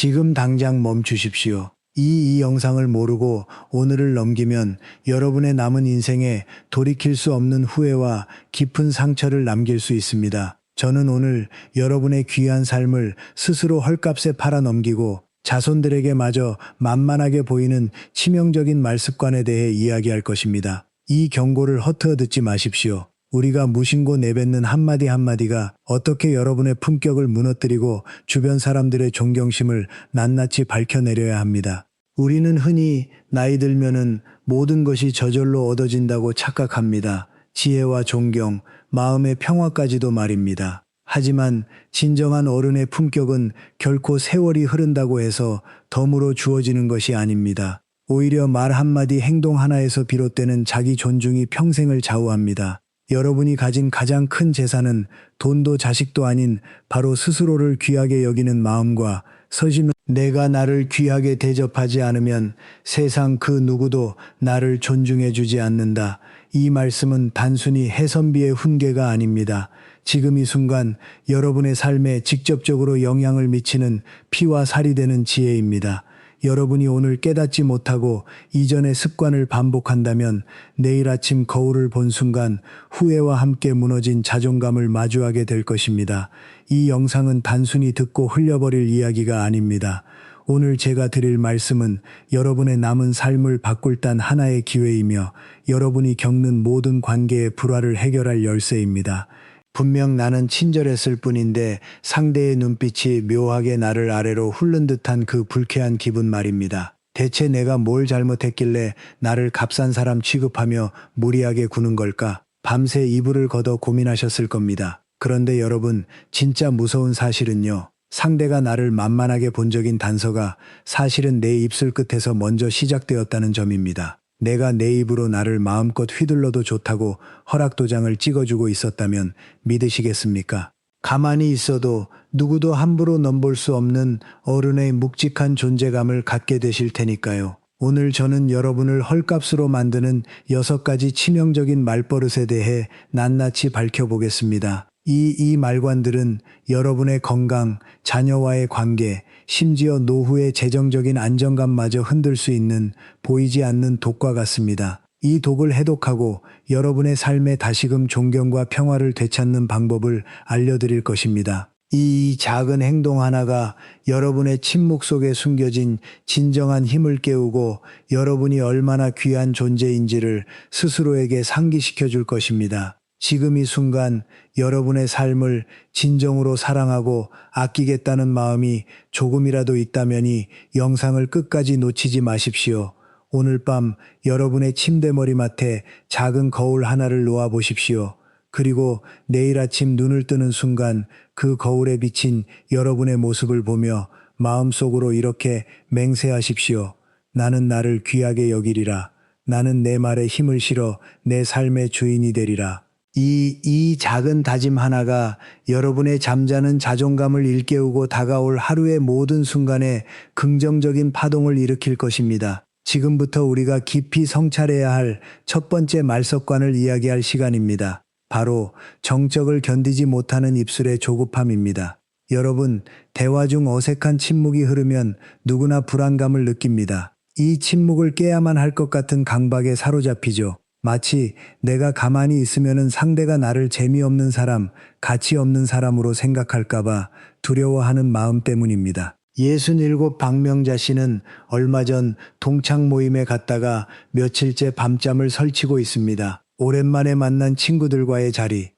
지금 당장 멈추십시오. 이 영상을 모르고 오늘을 넘기면 여러분의 남은 인생에 돌이킬 수 없는 후회와 깊은 상처를 남길 수 있습니다. 저는 오늘 여러분의 귀한 삶을 스스로 헐값에 팔아 넘기고 자손들에게 마저 만만하게 보이는 치명적인 말습관에 대해 이야기할 것입니다. 이 경고를 허투루 듣지 마십시오. 우리가 무심코 내뱉는 한마디 한마디가 어떻게 여러분의 품격을 무너뜨리고 주변 사람들의 존경심을 낱낱이 밝혀내려야 합니다. 우리는 흔히 나이 들면은 모든 것이 저절로 얻어진다고 착각합니다. 지혜와 존경, 마음의 평화까지도 말입니다. 하지만 진정한 어른의 품격은 결코 세월이 흐른다고 해서 덤으로 주어지는 것이 아닙니다. 오히려 말 한마디 행동 하나에서 비롯되는 자기 존중이 평생을 좌우합니다. 여러분이 가진 가장 큰 재산은 돈도 자식도 아닌 바로 스스로를 귀하게 여기는 마음과 서심 내가 나를 귀하게 대접하지 않으면 세상 그 누구도 나를 존중해 주지 않는다. 이 말씀은 단순히 해선비의 훈계가 아닙니다. 지금 이 순간 여러분의 삶에 직접적으로 영향을 미치는 피와 살이 되는 지혜입니다. 여러분이 오늘 깨닫지 못하고 이전의 습관을 반복한다면 내일 아침 거울을 본 순간 후회와 함께 무너진 자존감을 마주하게 될 것입니다. 이 영상은 단순히 듣고 흘려버릴 이야기가 아닙니다. 오늘 제가 드릴 말씀은 여러분의 남은 삶을 바꿀 단 하나의 기회이며 여러분이 겪는 모든 관계의 불화를 해결할 열쇠입니다. 분명 나는 친절했을 뿐인데 상대의 눈빛이 묘하게 나를 아래로 훑는 듯한 그 불쾌한 기분 말입니다. 대체 내가 뭘 잘못했길래 나를 값싼 사람 취급하며 무리하게 구는 걸까? 밤새 이불을 걷어 고민하셨을 겁니다. 그런데 여러분, 진짜 무서운 사실은요. 상대가 나를 만만하게 본 적인 단서가 사실은 내 입술 끝에서 먼저 시작되었다는 점입니다. 내가 내 입으로 나를 마음껏 휘둘러도 좋다고 허락도장을 찍어주고 있었다면 믿으시겠습니까? 가만히 있어도 누구도 함부로 넘볼 수 없는 어른의 묵직한 존재감을 갖게 되실 테니까요. 오늘 저는 여러분을 헐값으로 만드는 6가지 치명적인 말버릇에 대해 낱낱이 밝혀보겠습니다. 이 말관들은 여러분의 건강, 자녀와의 관계, 심지어 노후의 재정적인 안정감마저 흔들 수 있는 보이지 않는 독과 같습니다. 이 독을 해독하고 여러분의 삶에 다시금 존경과 평화를 되찾는 방법을 알려드릴 것입니다. 이 작은 행동 하나가 여러분의 침묵 속에 숨겨진 진정한 힘을 깨우고 여러분이 얼마나 귀한 존재인지를 스스로에게 상기시켜 줄 것입니다. 지금 이 순간 여러분의 삶을 진정으로 사랑하고 아끼겠다는 마음이 조금이라도 있다면 이 영상을 끝까지 놓치지 마십시오. 오늘 밤 여러분의 침대 머리맡에 작은 거울 하나를 놓아 보십시오. 그리고 내일 아침 눈을 뜨는 순간 그 거울에 비친 여러분의 모습을 보며 마음속으로 이렇게 맹세하십시오. 나는 나를 귀하게 여기리라. 나는 내 말에 힘을 실어 내 삶의 주인이 되리라. 이 작은 다짐 하나가 여러분의 잠자는 자존감을 일깨우고 다가올 하루의 모든 순간에 긍정적인 파동을 일으킬 것입니다. 지금부터 우리가 깊이 성찰해야 할 첫 번째 말습관을 이야기할 시간입니다. 바로 정적을 견디지 못하는 입술의 조급함입니다. 여러분, 대화 중 어색한 침묵이 흐르면 누구나 불안감을 느낍니다. 이 침묵을 깨야만 할 것 같은 강박에 사로잡히죠. 마치 내가 가만히 있으면은 상대가 나를 재미없는 사람, 가치 없는 사람으로 생각할까봐 두려워하는 마음 때문입니다. 67 박명자 씨는 얼마 전 동창 모임에 갔다가 며칠째 밤잠을 설치고 있습니다. 오랜만에 만난 친구들과의 자리.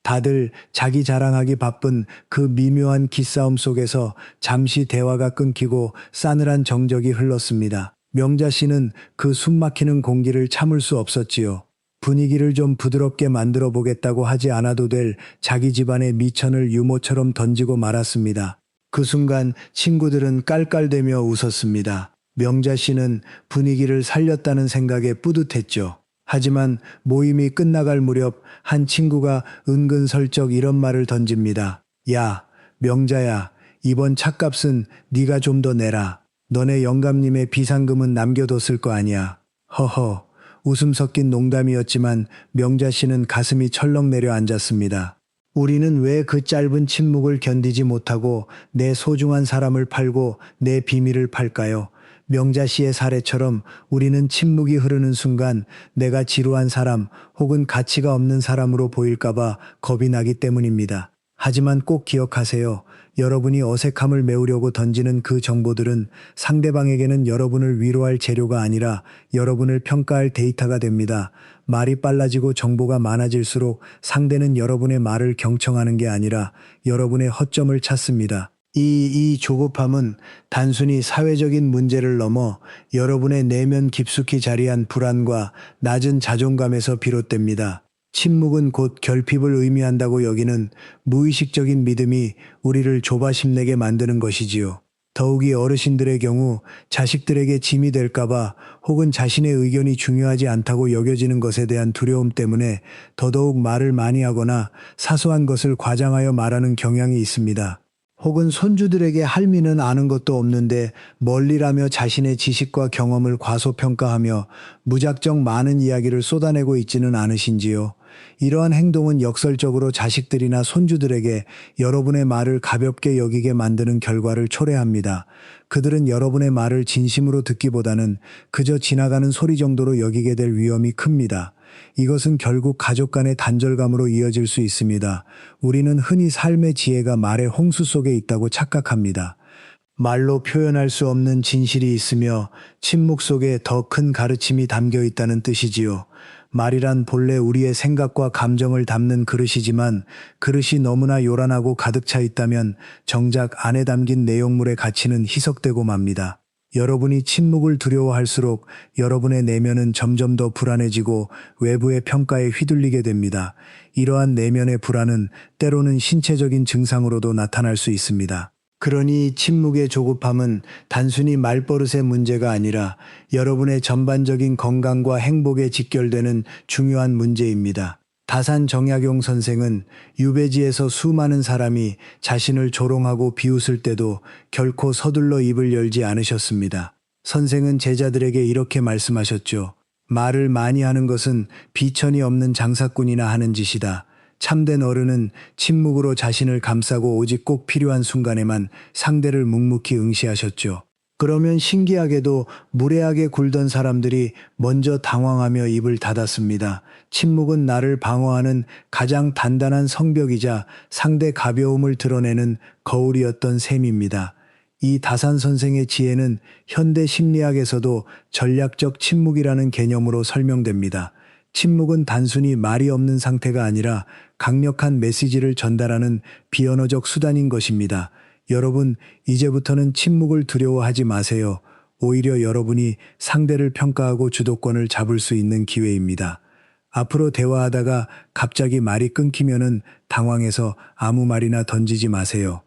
다들 자기 자랑하기 바쁜 그 미묘한 기싸움 속에서 잠시 대화가 끊기고 싸늘한 정적이 흘렀습니다. 명자 씨는 그 숨막히는 공기를 참을 수 없었지요. 분위기를 좀 부드럽게 만들어 보겠다고 하지 않아도 될 자기 집안의 미천을 유모처럼 던지고 말았습니다. 그 순간 친구들은 깔깔대며 웃었습니다. 명자 씨는 분위기를 살렸다는 생각에 뿌듯했죠. 하지만 모임이 끝나갈 무렵 한 친구가 은근슬쩍 이런 말을 던집니다. 야, 명자야, 이번 차값은 네가 좀 더 내라. 너네 영감님의 비상금은 남겨뒀을 거 아니야. 허허. 웃음 섞인 농담이었지만 명자 씨는 가슴이 철렁 내려앉았습니다. 우리는 왜 그 짧은 침묵을 견디지 못하고 내 소중한 사람을 팔고 내 비밀을 팔까요? 명자 씨의 사례처럼 우리는 침묵이 흐르는 순간 내가 지루한 사람 혹은 가치가 없는 사람으로 보일까봐 겁이 나기 때문입니다. 하지만 꼭 기억하세요. 여러분이 어색함을 메우려고 던지는 그 정보들은 상대방에게는 여러분을 위로할 재료가 아니라 여러분을 평가할 데이터가 됩니다. 말이 빨라지고 정보가 많아질수록 상대는 여러분의 말을 경청하는 게 아니라 여러분의 허점을 찾습니다. 이 조급함은 단순히 사회적인 문제를 넘어 여러분의 내면 깊숙이 자리한 불안과 낮은 자존감에서 비롯됩니다. 침묵은 곧 결핍을 의미한다고 여기는 무의식적인 믿음이 우리를 조바심내게 만드는 것이지요. 더욱이 어르신들의 경우 자식들에게 짐이 될까봐 혹은 자신의 의견이 중요하지 않다고 여겨지는 것에 대한 두려움 때문에 더더욱 말을 많이 하거나 사소한 것을 과장하여 말하는 경향이 있습니다. 혹은 손주들에게 할미는 아는 것도 없는데 멀리라며 자신의 지식과 경험을 과소평가하며 무작정 많은 이야기를 쏟아내고 있지는 않으신지요. 이러한 행동은 역설적으로 자식들이나 손주들에게 여러분의 말을 가볍게 여기게 만드는 결과를 초래합니다. 그들은 여러분의 말을 진심으로 듣기보다는 그저 지나가는 소리 정도로 여기게 될 위험이 큽니다. 이것은 결국 가족 간의 단절감으로 이어질 수 있습니다. 우리는 흔히 삶의 지혜가 말의 홍수 속에 있다고 착각합니다. 말로 표현할 수 없는 진실이 있으며 침묵 속에 더 큰 가르침이 담겨 있다는 뜻이지요. 말이란 본래 우리의 생각과 감정을 담는 그릇이지만 그릇이 너무나 요란하고 가득 차 있다면 정작 안에 담긴 내용물의 가치는 희석되고 맙니다. 여러분이 침묵을 두려워할수록 여러분의 내면은 점점 더 불안해지고 외부의 평가에 휘둘리게 됩니다. 이러한 내면의 불안은 때로는 신체적인 증상으로도 나타날 수 있습니다. 그러니 침묵의 조급함은 단순히 말버릇의 문제가 아니라 여러분의 전반적인 건강과 행복에 직결되는 중요한 문제입니다. 다산 정약용 선생은 유배지에서 수많은 사람이 자신을 조롱하고 비웃을 때도 결코 서둘러 입을 열지 않으셨습니다. 선생은 제자들에게 이렇게 말씀하셨죠. 말을 많이 하는 것은 비천이 없는 장사꾼이나 하는 짓이다. 참된 어른은 침묵으로 자신을 감싸고 오직 꼭 필요한 순간에만 상대를 묵묵히 응시하셨죠. 그러면 신기하게도 무례하게 굴던 사람들이 먼저 당황하며 입을 닫았습니다. 침묵은 나를 방어하는 가장 단단한 성벽이자 상대 가벼움을 드러내는 거울이었던 셈입니다. 이 다산 선생의 지혜는 현대 심리학에서도 전략적 침묵이라는 개념으로 설명됩니다. 침묵은 단순히 말이 없는 상태가 아니라 강력한 메시지를 전달하는 비언어적 수단인 것입니다. 여러분, 이제부터는 침묵을 두려워하지 마세요. 오히려 여러분이 상대를 평가하고 주도권을 잡을 수 있는 기회입니다. 앞으로 대화하다가 갑자기 말이 끊기면은 당황해서 아무 말이나 던지지 마세요.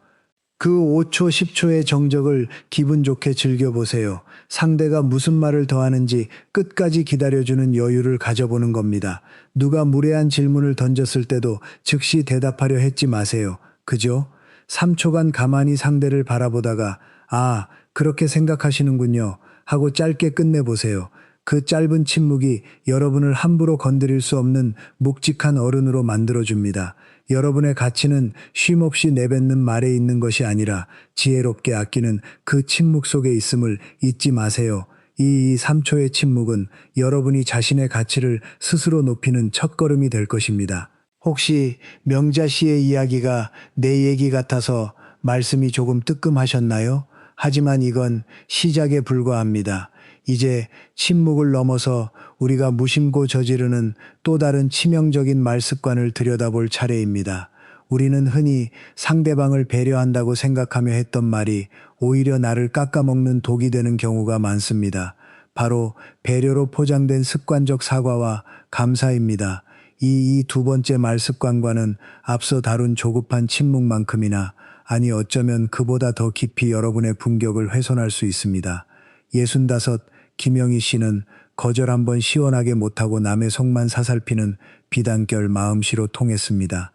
그 5초, 10초의 정적을 기분 좋게 즐겨보세요. 상대가 무슨 말을 더 하는지 끝까지 기다려주는 여유를 가져보는 겁니다. 누가 무례한 질문을 던졌을 때도 즉시 대답하려 했지 마세요. 그죠? 3초간 가만히 상대를 바라보다가 아, 그렇게 생각하시는군요 하고 짧게 끝내보세요. 그 짧은 침묵이 여러분을 함부로 건드릴 수 없는 묵직한 어른으로 만들어줍니다. 여러분의 가치는 쉼없이 내뱉는 말에 있는 것이 아니라 지혜롭게 아끼는 그 침묵 속에 있음을 잊지 마세요. 이 3초의 침묵은 여러분이 자신의 가치를 스스로 높이는 첫걸음이 될 것입니다. 혹시 명자 씨의 이야기가 내 얘기 같아서 말씀이 조금 뜨끔하셨나요? 하지만 이건 시작에 불과합니다. 이제 침묵을 넘어서 우리가 무심코 저지르는 또 다른 치명적인 말 습관을 들여다볼 차례입니다. 우리는 흔히 상대방을 배려한다고 생각하며 했던 말이 오히려 나를 깎아먹는 독이 되는 경우가 많습니다. 바로 배려로 포장된 습관적 사과와 감사입니다. 이 두 번째 말 습관과는 앞서 다룬 조급한 침묵만큼이나 아니 어쩌면 그보다 더 깊이 여러분의 품격을 훼손할 수 있습니다. 65 김영희 씨는 거절 한번 시원하게 못하고 남의 속만 사살피는 비단결 마음씨로 통했습니다.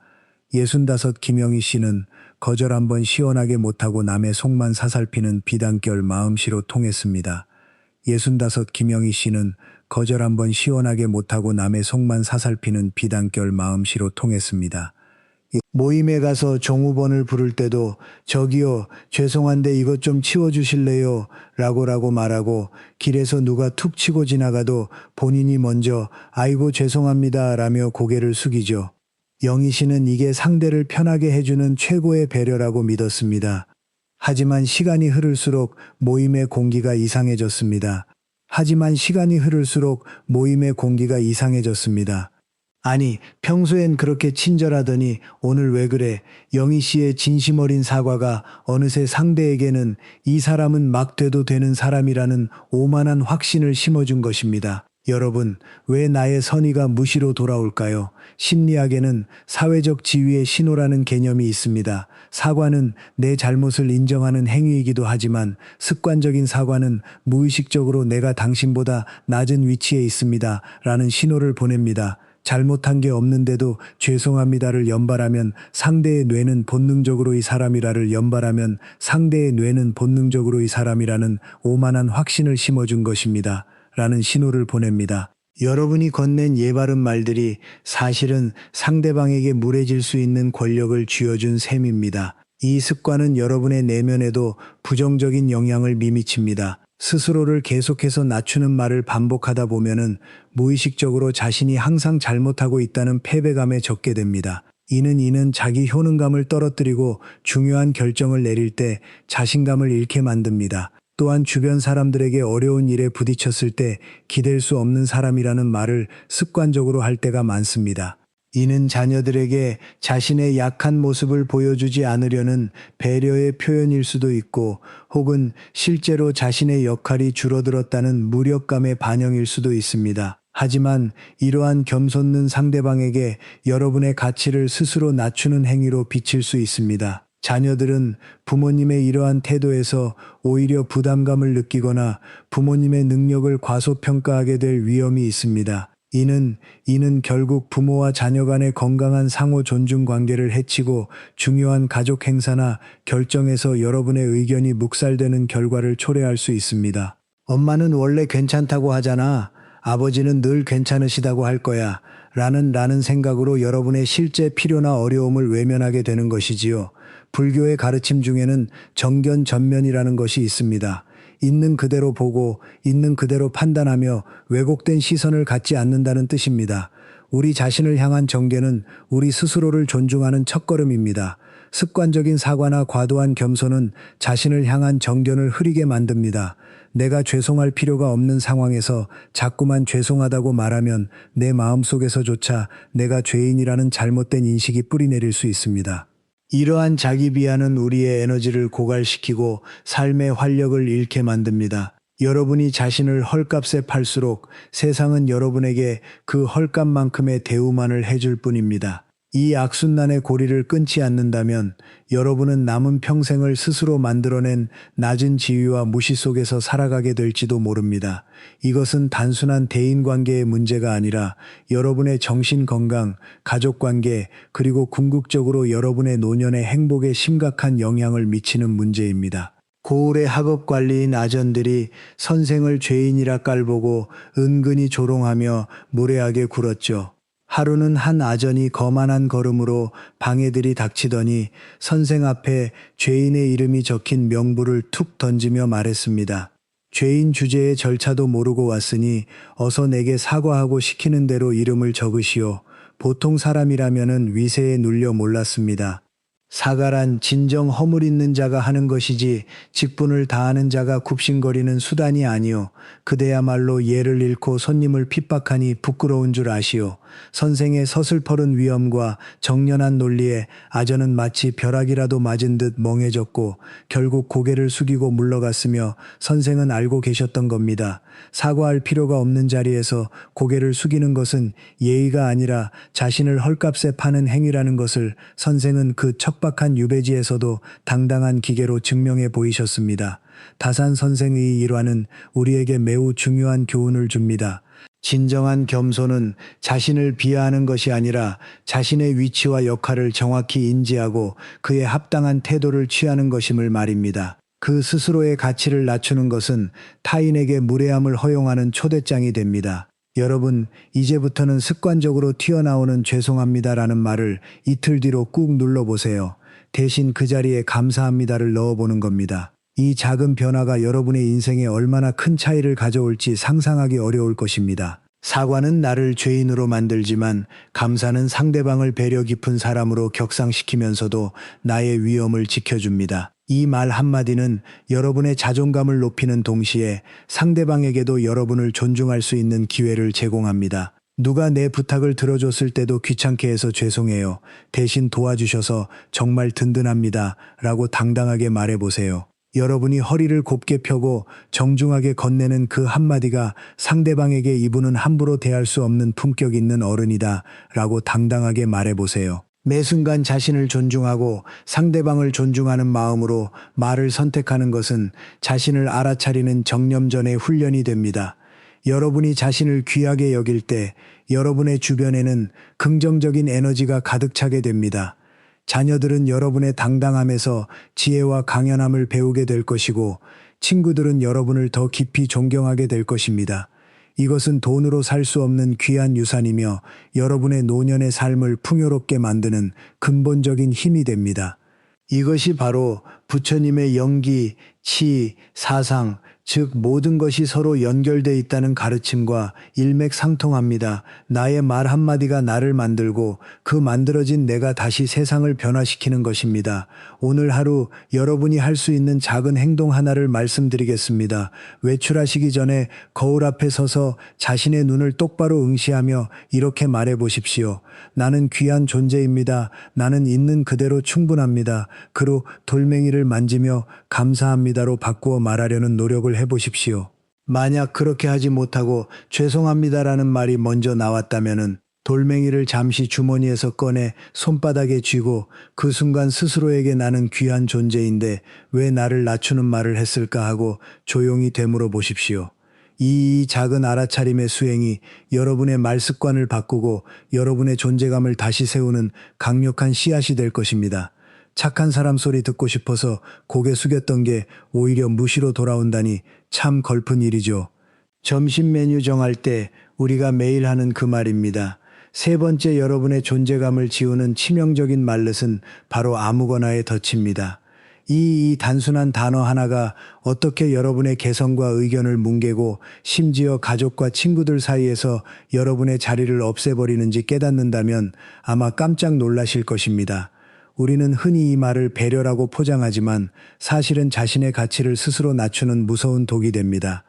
65 김영희 씨는 거절 한번 시원하게 못하고 남의 속만 사살피는 비단결 마음씨로 통했습니다. 65 김영희 씨는 거절 한번 시원하게 못하고 남의 속만 사살피는 비단결 마음씨로 통했습니다. 모임에 가서 종후번을 부를 때도 저기요, 죄송한데 이것 좀 치워주실래요? 라고 말하고 길에서 누가 툭 치고 지나가도 본인이 먼저 아이고 죄송합니다 라며 고개를 숙이죠. 영희 씨는 이게 상대를 편하게 해주는 최고의 배려라고 믿었습니다. 하지만 시간이 흐를수록 모임의 공기가 이상해졌습니다. 아니, 평소엔 그렇게 친절하더니 오늘 왜 그래? 영희 씨의 진심 어린 사과가 어느새 상대에게는 이 사람은 막 돼도 되는 사람이라는 오만한 확신을 심어준 것입니다. 여러분, 왜 나의 선의가 무시로 돌아올까요? 심리학에는 사회적 지위의 신호라는 개념이 있습니다. 사과는 내 잘못을 인정하는 행위이기도 하지만 습관적인 사과는 무의식적으로 내가 당신보다 낮은 위치에 있습니다. 라는 신호를 보냅니다. 잘못한 게 없는데도 죄송합니다를 연발하면 상대의 뇌는 본능적으로 이 사람이라는 오만한 확신을 심어준 것입니다. 라는 신호를 보냅니다. 여러분이 건넨 예바른 말들이 사실은 상대방에게 무례질 수 있는 권력을 쥐어준 셈입니다. 이 습관은 여러분의 내면에도 부정적인 영향을 미미칩니다. 스스로를 계속해서 낮추는 말을 반복하다 보면은 무의식적으로 자신이 항상 잘못하고 있다는 패배감에 젖게 됩니다. 이는 자기 효능감을 떨어뜨리고 중요한 결정을 내릴 때 자신감을 잃게 만듭니다. 또한 주변 사람들에게 어려운 일에 부딪혔을 때 기댈 수 없는 사람이라는 말을 습관적으로 할 때가 많습니다. 이는 자녀들에게 자신의 약한 모습을 보여주지 않으려는 배려의 표현일 수도 있고 혹은 실제로 자신의 역할이 줄어들었다는 무력감의 반영일 수도 있습니다. 하지만 이러한 겸손는 상대방에게 여러분의 가치를 스스로 낮추는 행위로 비칠 수 있습니다. 자녀들은 부모님의 이러한 태도에서 오히려 부담감을 느끼거나 부모님의 능력을 과소평가하게 될 위험이 있습니다. 이는 결국 부모와 자녀 간의 건강한 상호 존중 관계를 해치고 중요한 가족 행사나 결정에서 여러분의 의견이 묵살되는 결과를 초래할 수 있습니다. 엄마는 원래 괜찮다고 하잖아. 아버지는 늘 괜찮으시다고 할 거야. 라는 생각으로 여러분의 실제 필요나 어려움을 외면하게 되는 것이지요. 불교의 가르침 중에는 정견전면이라는 것이 있습니다. 있는 그대로 보고 있는 그대로 판단하며 왜곡된 시선을 갖지 않는다는 뜻입니다. 우리 자신을 향한 정견은 우리 스스로를 존중하는 첫걸음입니다. 습관적인 사과나 과도한 겸손은 자신을 향한 정견을 흐리게 만듭니다. 내가 죄송할 필요가 없는 상황에서 자꾸만 죄송하다고 말하면 내 마음속에서조차 내가 죄인이라는 잘못된 인식이 뿌리내릴 수 있습니다. 이러한 자기 비하는 우리의 에너지를 고갈시키고 삶의 활력을 잃게 만듭니다. 여러분이 자신을 헐값에 팔수록 세상은 여러분에게 그 헐값만큼의 대우만을 해줄 뿐입니다. 이 악순환의 고리를 끊지 않는다면 여러분은 남은 평생을 스스로 만들어낸 낮은 지위와 무시 속에서 살아가게 될지도 모릅니다. 이것은 단순한 대인관계의 문제가 아니라 여러분의 정신건강, 가족관계, 그리고 궁극적으로 여러분의 노년의 행복에 심각한 영향을 미치는 문제입니다. 고을의 학업관리인 아전들이 선생을 죄인이라 깔보고 은근히 조롱하며 무례하게 굴었죠. 하루는 한 아전이 거만한 걸음으로 방해들이 닥치더니 선생 앞에 죄인의 이름이 적힌 명부를 툭 던지며 말했습니다. 죄인 주제의 절차도 모르고 왔으니 어서 내게 사과하고 시키는 대로 이름을 적으시오. 보통 사람이라면은 위세에 눌려 몰랐습니다. 사과란 진정 허물 있는 자가 하는 것이지 직분을 다하는 자가 굽신거리는 수단이 아니오. 그대야말로 예를 잃고 손님을 핍박하니 부끄러운 줄 아시오. 선생의 서슬퍼른 위엄과 정연한 논리에 아전은 마치 벼락이라도 맞은 듯 멍해졌고 결국 고개를 숙이고 물러갔으며 선생은 알고 계셨던 겁니다. 사과할 필요가 없는 자리에서 고개를 숙이는 것은 예의가 아니라 자신을 헐값에 파는 행위라는 것을 선생은 그 척박한 유배지에서도 당당한 기계로 증명해 보이셨습니다. 다산 선생의 일화는 우리에게 매우 중요한 교훈을 줍니다. 진정한 겸손은 자신을 비하하는 것이 아니라 자신의 위치와 역할을 정확히 인지하고 그에 합당한 태도를 취하는 것임을 말입니다. 그 스스로의 가치를 낮추는 것은 타인에게 무례함을 허용하는 초대장이 됩니다. 여러분, 이제부터는 습관적으로 튀어나오는 죄송합니다라는 말을 이틀 뒤로 꾹 눌러보세요. 대신 그 자리에 감사합니다를 넣어보는 겁니다. 이 작은 변화가 여러분의 인생에 얼마나 큰 차이를 가져올지 상상하기 어려울 것입니다. 사과는 나를 죄인으로 만들지만 감사는 상대방을 배려 깊은 사람으로 격상시키면서도 나의 위엄을 지켜줍니다. 이 말 한마디는 여러분의 자존감을 높이는 동시에 상대방에게도 여러분을 존중할 수 있는 기회를 제공합니다. 누가 내 부탁을 들어줬을 때도 귀찮게 해서 죄송해요. 대신 도와주셔서 정말 든든합니다. 라고 당당하게 말해보세요. 여러분이 허리를 곱게 펴고 정중하게 건네는 그 한마디가 상대방에게 이분은 함부로 대할 수 없는 품격 있는 어른이다. 라고 당당하게 말해보세요. 매 순간 자신을 존중하고 상대방을 존중하는 마음으로 말을 선택하는 것은 자신을 알아차리는 정념전의 훈련이 됩니다. 여러분이 자신을 귀하게 여길 때 여러분의 주변에는 긍정적인 에너지가 가득 차게 됩니다. 자녀들은 여러분의 당당함에서 지혜와 강연함을 배우게 될 것이고 친구들은 여러분을 더 깊이 존경하게 될 것입니다. 이것은 돈으로 살 수 없는 귀한 유산이며 여러분의 노년의 삶을 풍요롭게 만드는 근본적인 힘이 됩니다. 이것이 바로 부처님의 영기, 치, 사상, 즉 모든 것이 서로 연결돼 있다는 가르침과 일맥상통합니다. 나의 말 한마디가 나를 만들고 그 만들어진 내가 다시 세상을 변화시키는 것입니다. 오늘 하루 여러분이 할 수 있는 작은 행동 하나를 말씀드리겠습니다. 외출하시기 전에 거울 앞에 서서 자신의 눈을 똑바로 응시하며 이렇게 말해 보십시오. 나는 귀한 존재입니다. 나는 있는 그대로 충분합니다. 그로 돌멩이를 만지며 감사합니다로 바꾸어 말하려는 노력을 해보십시오. 만약 그렇게 하지 못하고 죄송합니다라는 말이 먼저 나왔다면은 돌멩이를 잠시 주머니에서 꺼내 손바닥에 쥐고 그 순간 스스로에게 나는 귀한 존재인데 왜 나를 낮추는 말을 했을까 하고 조용히 되물어 보십시오. 이 작은 알아차림의 수행이 여러분의 말 습관을 바꾸고 여러분의 존재감을 다시 세우는 강력한 씨앗이 될 것입니다. 착한 사람 소리 듣고 싶어서 고개 숙였던 게 오히려 무시로 돌아온다니 참 걸픈 일이죠. 점심 메뉴 정할 때 우리가 매일 하는 그 말입니다. 세 번째 여러분의 존재감을 지우는 치명적인 말릇은 바로 아무거나에 덧입니다. 이 단순한 단어 하나가 어떻게 여러분의 개성과 의견을 뭉개고 심지어 가족과 친구들 사이에서 여러분의 자리를 없애버리는지 깨닫는다면 아마 깜짝 놀라실 것입니다. 우리는 흔히 이 말을 배려라고 포장하지만 사실은 자신의 가치를 스스로 낮추는 무서운 독이 됩니다.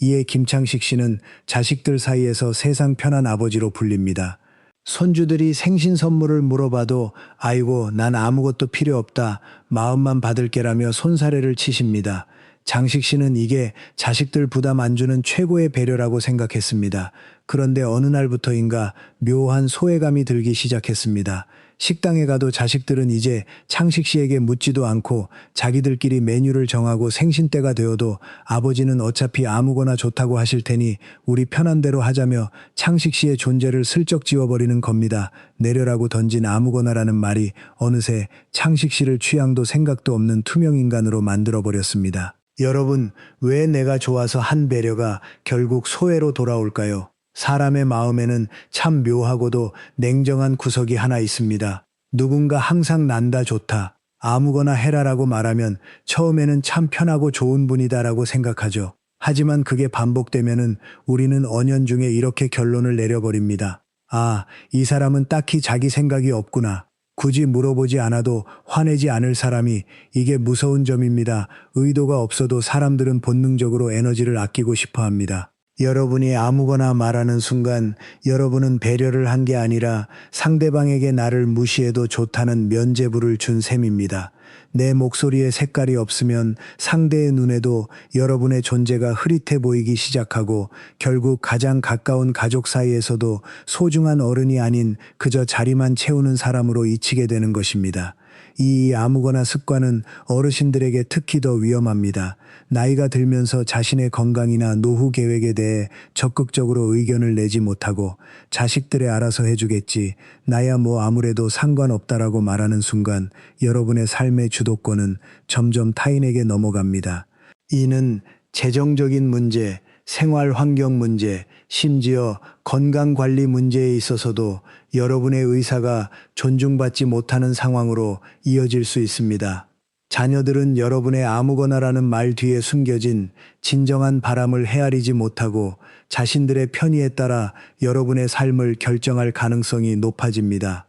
이에 김창식 씨는 자식들 사이에서 세상 편한 아버지로 불립니다. 손주들이 생신 선물을 물어봐도 아이고 난 아무것도 필요 없다 마음만 받을게라며 손사래를 치십니다. 장식 씨는 이게 자식들 부담 안 주는 최고의 배려라고 생각했습니다. 그런데 어느 날부터인가 묘한 소외감이 들기 시작했습니다. 식당에 가도 자식들은 이제 창식 씨에게 묻지도 않고 자기들끼리 메뉴를 정하고 생신 때가 되어도 아버지는 어차피 아무거나 좋다고 하실 테니 우리 편한 대로 하자며 창식 씨의 존재를 슬쩍 지워버리는 겁니다. 내려라고 던진 아무거나라는 말이 어느새 창식 씨를 취향도 생각도 없는 투명인간으로 만들어버렸습니다. 여러분, 왜 내가 좋아서 한 배려가 결국 소외로 돌아올까요? 사람의 마음에는 참 묘하고도 냉정한 구석이 하나 있습니다. 누군가 항상 난다 좋다, 아무거나 해라라고 말하면 처음에는 참 편하고 좋은 분이다라고 생각하죠. 하지만 그게 반복되면은 우리는 언연중에 이렇게 결론을 내려버립니다. 아, 이 사람은 딱히 자기 생각이 없구나. 굳이 물어보지 않아도 화내지 않을 사람이 이게 무서운 점입니다. 의도가 없어도 사람들은 본능적으로 에너지를 아끼고 싶어 합니다. 여러분이 아무거나 말하는 순간 여러분은 배려를 한 게 아니라 상대방에게 나를 무시해도 좋다는 면죄부를 준 셈입니다. 내 목소리에 색깔이 없으면 상대의 눈에도 여러분의 존재가 흐릿해 보이기 시작하고 결국 가장 가까운 가족 사이에서도 소중한 어른이 아닌 그저 자리만 채우는 사람으로 잊히게 되는 것입니다. 이 아무거나 습관은 어르신들에게 특히 더 위험합니다. 나이가 들면서 자신의 건강이나 노후 계획에 대해 적극적으로 의견을 내지 못하고 자식들에 알아서 해주겠지, 나야 뭐 아무래도 상관없다라고 말하는 순간 여러분의 삶의 주도권은 점점 타인에게 넘어갑니다. 이는 재정적인 문제, 생활 환경 문제, 심지어 건강 관리 문제에 있어서도 여러분의 의사가 존중받지 못하는 상황으로 이어질 수 있습니다. 자녀들은 여러분의 아무거나라는 말 뒤에 숨겨진 진정한 바람을 헤아리지 못하고 자신들의 편의에 따라 여러분의 삶을 결정할 가능성이 높아집니다.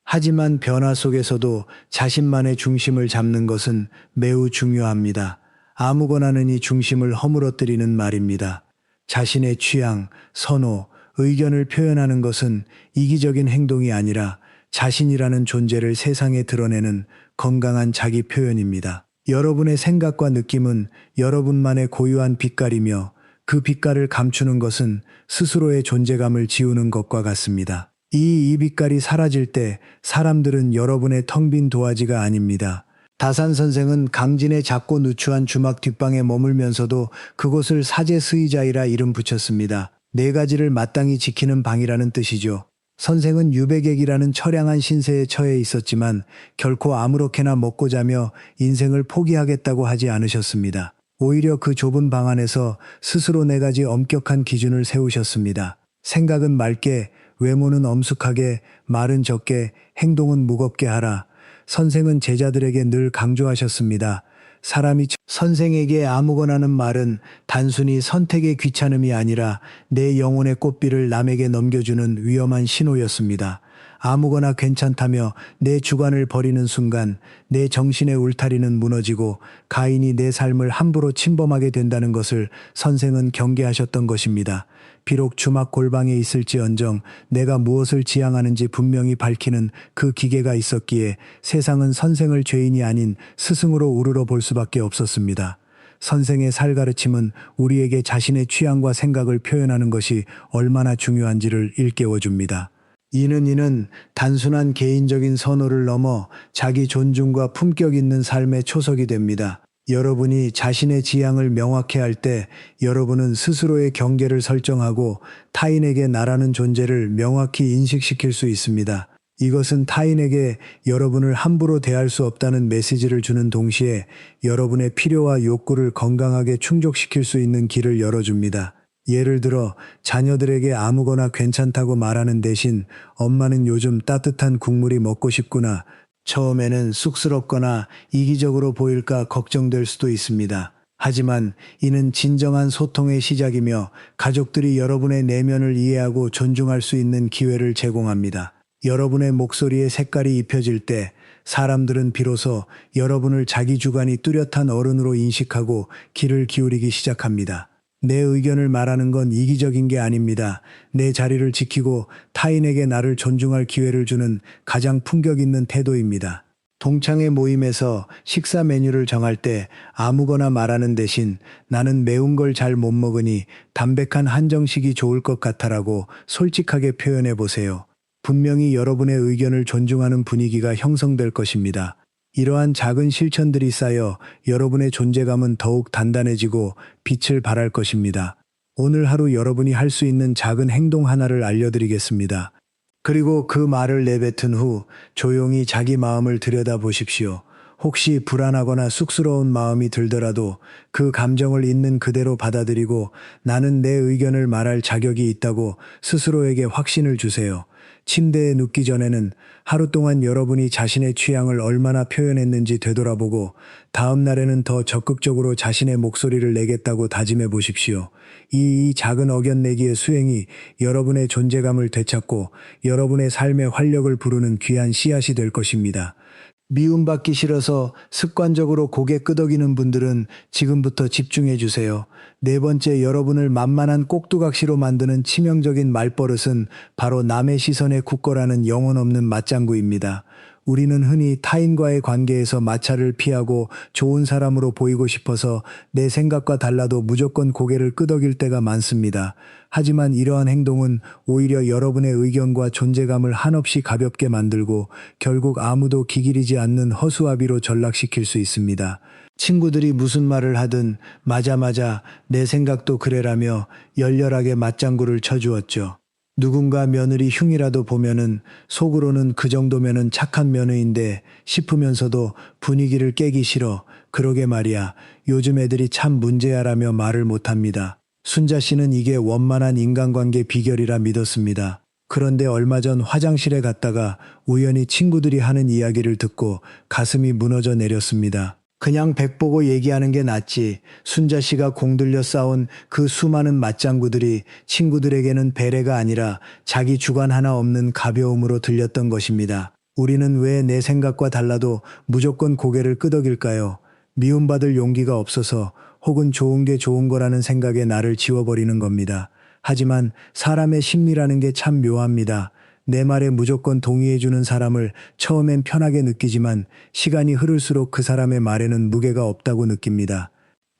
하지만 변화 속에서도 자신만의 중심을 잡는 것은 매우 중요합니다. 아무거나는 이 중심을 허물어뜨리는 말입니다. 자신의 취향, 선호, 의견을 표현하는 것은 이기적인 행동이 아니라 자신이라는 존재를 세상에 드러내는 건강한 자기 표현입니다. 여러분의 생각과 느낌은 여러분만의 고유한 빛깔이며 그 빛깔을 감추는 것은 스스로의 존재감을 지우는 것과 같습니다. 이 빛깔이 사라질 때 사람들은 여러분의 텅 빈 도화지가 아닙니다. 다산 선생은 강진의 작고 누추한 주막 뒷방에 머물면서도 그곳을 사제스의자이라 이름 붙였습니다. 네 가지를 마땅히 지키는 방이라는 뜻이죠. 선생은 유배객이라는 처량한 신세에 처해 있었지만 결코 아무렇게나 먹고 자며 인생을 포기하겠다고 하지 않으셨습니다. 오히려 그 좁은 방 안에서 스스로 네 가지 엄격한 기준을 세우셨습니다. 생각은 맑게, 외모는 엄숙하게, 말은 적게, 행동은 무겁게 하라. 선생은 제자들에게 늘 강조하셨습니다. 사람이 선생에게 아무거나는 말은 단순히 선택의 귀찮음이 아니라 내 영혼의 꽃비를 남에게 넘겨주는 위험한 신호였습니다. 아무거나 괜찮다며 내 주관을 버리는 순간 내 정신의 울타리는 무너지고 가인이 내 삶을 함부로 침범하게 된다는 것을 선생은 경계하셨던 것입니다. 비록 주막 골방에 있을지언정 내가 무엇을 지향하는지 분명히 밝히는 그 기계가 있었기에 세상은 선생을 죄인이 아닌 스승으로 우러러 볼 수밖에 없었습니다. 선생의 살가르침은 우리에게 자신의 취향과 생각을 표현하는 것이 얼마나 중요한지를 일깨워줍니다. 이는 단순한 개인적인 선호를 넘어 자기 존중과 품격 있는 삶의 초석이 됩니다. 여러분이 자신의 지향을 명확히 할 때 여러분은 스스로의 경계를 설정하고 타인에게 나라는 존재를 명확히 인식시킬 수 있습니다. 이것은 타인에게 여러분을 함부로 대할 수 없다는 메시지를 주는 동시에 여러분의 필요와 욕구를 건강하게 충족시킬 수 있는 길을 열어줍니다. 예를 들어 자녀들에게 아무거나 괜찮다고 말하는 대신 엄마는 요즘 따뜻한 국물이 먹고 싶구나. 처음에는 쑥스럽거나 이기적으로 보일까 걱정될 수도 있습니다. 하지만 이는 진정한 소통의 시작이며 가족들이 여러분의 내면을 이해하고 존중할 수 있는 기회를 제공합니다. 여러분의 목소리에 색깔이 입혀질 때 사람들은 비로소 여러분을 자기 주관이 뚜렷한 어른으로 인식하고 귀를 기울이기 시작합니다. 내 의견을 말하는 건 이기적인 게 아닙니다. 내 자리를 지키고 타인에게 나를 존중할 기회를 주는 가장 품격 있는 태도입니다. 동창회 모임에서 식사 메뉴를 정할 때 아무거나 말하는 대신 나는 매운 걸 잘 못 먹으니 담백한 한정식이 좋을 것 같아라고 솔직하게 표현해 보세요. 분명히 여러분의 의견을 존중하는 분위기가 형성될 것입니다. 이러한 작은 실천들이 쌓여 여러분의 존재감은 더욱 단단해지고 빛을 발할 것입니다. 오늘 하루 여러분이 할 수 있는 작은 행동 하나를 알려드리겠습니다. 그리고 그 말을 내뱉은 후 조용히 자기 마음을 들여다보십시오. 혹시 불안하거나 쑥스러운 마음이 들더라도 그 감정을 있는 그대로 받아들이고 나는 내 의견을 말할 자격이 있다고 스스로에게 확신을 주세요. 침대에 눕기 전에는 하루 동안 여러분이 자신의 취향을 얼마나 표현했는지 되돌아보고 다음 날에는 더 적극적으로 자신의 목소리를 내겠다고 다짐해 보십시오. 이 작은 어견내기의 수행이 여러분의 존재감을 되찾고 여러분의 삶의 활력을 부르는 귀한 씨앗이 될 것입니다. 미움받기 싫어서 습관적으로 고개 끄덕이는 분들은 지금부터 집중해 주세요. 네 번째, 여러분을 만만한 꼭두각시로 만드는 치명적인 말버릇은 바로 남의 시선에 굳건하는 영혼 없는 맞장구입니다. 우리는 흔히 타인과의 관계에서 마찰을 피하고 좋은 사람으로 보이고 싶어서 내 생각과 달라도 무조건 고개를 끄덕일 때가 많습니다. 하지만 이러한 행동은 오히려 여러분의 의견과 존재감을 한없이 가볍게 만들고 결국 아무도 기기리지 않는 허수아비로 전락시킬 수 있습니다. 친구들이 무슨 말을 하든 맞아 내 생각도 그래라며 열렬하게 맞장구를 쳐주었죠. 누군가 며느리 흉이라도 보면은 속으로는 그 정도면은 착한 며느인데 싶으면서도 분위기를 깨기 싫어. 그러게 말이야. 요즘 애들이 참 문제야라며 말을 못합니다. 순자 씨는 이게 원만한 인간관계 비결이라 믿었습니다. 그런데 얼마 전 화장실에 갔다가 우연히 친구들이 하는 이야기를 듣고 가슴이 무너져 내렸습니다. 그냥 백 보고 얘기하는 게 낫지. 순자 씨가 공들여 쌓은 그 수많은 맞장구들이 친구들에게는 배려가 아니라 자기 주관 하나 없는 가벼움으로 들렸던 것입니다. 우리는 왜 내 생각과 달라도 무조건 고개를 끄덕일까요? 미움받을 용기가 없어서 혹은 좋은 게 좋은 거라는 생각에 나를 지워버리는 겁니다. 하지만 사람의 심리라는 게 참 묘합니다. 내 말에 무조건 동의해주는 사람을 처음엔 편하게 느끼지만 시간이 흐를수록 그 사람의 말에는 무게가 없다고 느낍니다.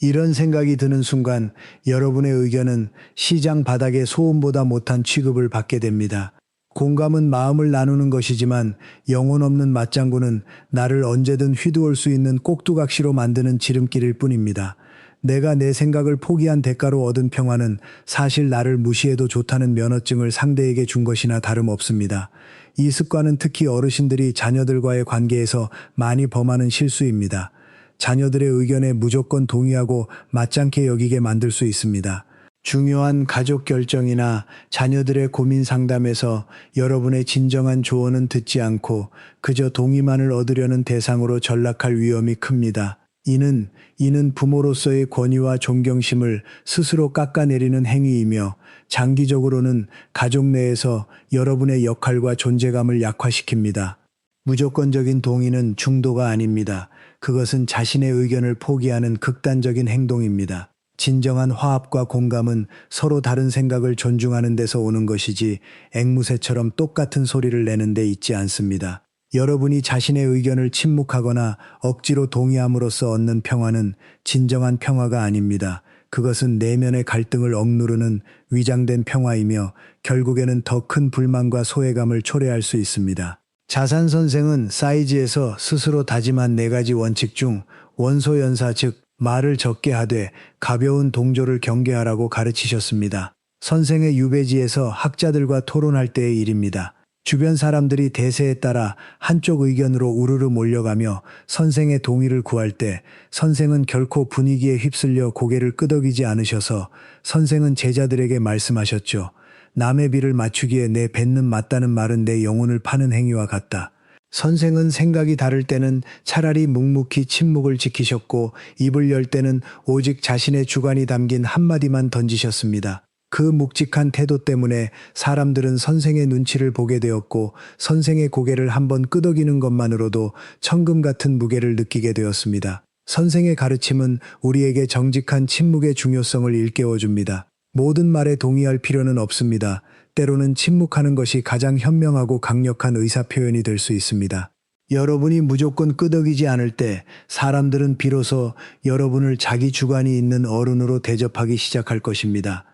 이런 생각이 드는 순간 여러분의 의견은 시장 바닥의 소음보다 못한 취급을 받게 됩니다. 공감은 마음을 나누는 것이지만 영혼 없는 맞장구는 나를 언제든 휘두을 수 있는 꼭두각시로 만드는 지름길일 뿐입니다. 내가 내 생각을 포기한 대가로 얻은 평화는 사실 나를 무시해도 좋다는 면허증을 상대에게 준 것이나 다름없습니다. 이 습관은 특히 어르신들이 자녀들과의 관계에서 많이 범하는 실수입니다. 자녀들의 의견에 무조건 동의하고 맞짱게 여기게 만들 수 있습니다. 중요한 가족 결정이나 자녀들의 고민 상담에서 여러분의 진정한 조언은 듣지 않고 그저 동의만을 얻으려는 대상으로 전락할 위험이 큽니다. 이는 부모로서의 권위와 존경심을 스스로 깎아내리는 행위이며 장기적으로는 가족 내에서 여러분의 역할과 존재감을 약화시킵니다. 무조건적인 동의는 중도가 아닙니다. 그것은 자신의 의견을 포기하는 극단적인 행동입니다. 진정한 화합과 공감은 서로 다른 생각을 존중하는 데서 오는 것이지 앵무새처럼 똑같은 소리를 내는 데 있지 않습니다. 여러분이 자신의 의견을 침묵하거나 억지로 동의함으로써 얻는 평화는 진정한 평화가 아닙니다. 그것은 내면의 갈등을 억누르는 위장된 평화이며 결국에는 더 큰 불만과 소외감을 초래할 수 있습니다. 자산 선생은 사이즈에서 스스로 다짐한 4가지 원칙 중 원소연사 즉 말을 적게 하되 가벼운 동조를 경계하라고 가르치셨습니다. 선생의 유배지에서 학자들과 토론할 때의 일입니다. 주변 사람들이 대세에 따라 한쪽 의견으로 우르르 몰려가며 선생의 동의를 구할 때 선생은 결코 분위기에 휩쓸려 고개를 끄덕이지 않으셔서 선생은 제자들에게 말씀하셨죠. 남의 비를 맞추기에 내 뱉는 맞다는 말은 내 영혼을 파는 행위와 같다. 선생은 생각이 다를 때는 차라리 묵묵히 침묵을 지키셨고 입을 열 때는 오직 자신의 주관이 담긴 한마디만 던지셨습니다. 그 묵직한 태도 때문에 사람들은 선생의 눈치를 보게 되었고 선생의 고개를 한번 끄덕이는 것만으로도 천금 같은 무게를 느끼게 되었습니다. 선생의 가르침은 우리에게 정직한 침묵의 중요성을 일깨워줍니다. 모든 말에 동의할 필요는 없습니다. 때로는 침묵하는 것이 가장 현명하고 강력한 의사표현이 될 수 있습니다. 여러분이 무조건 끄덕이지 않을 때 사람들은 비로소 여러분을 자기 주관이 있는 어른으로 대접하기 시작할 것입니다.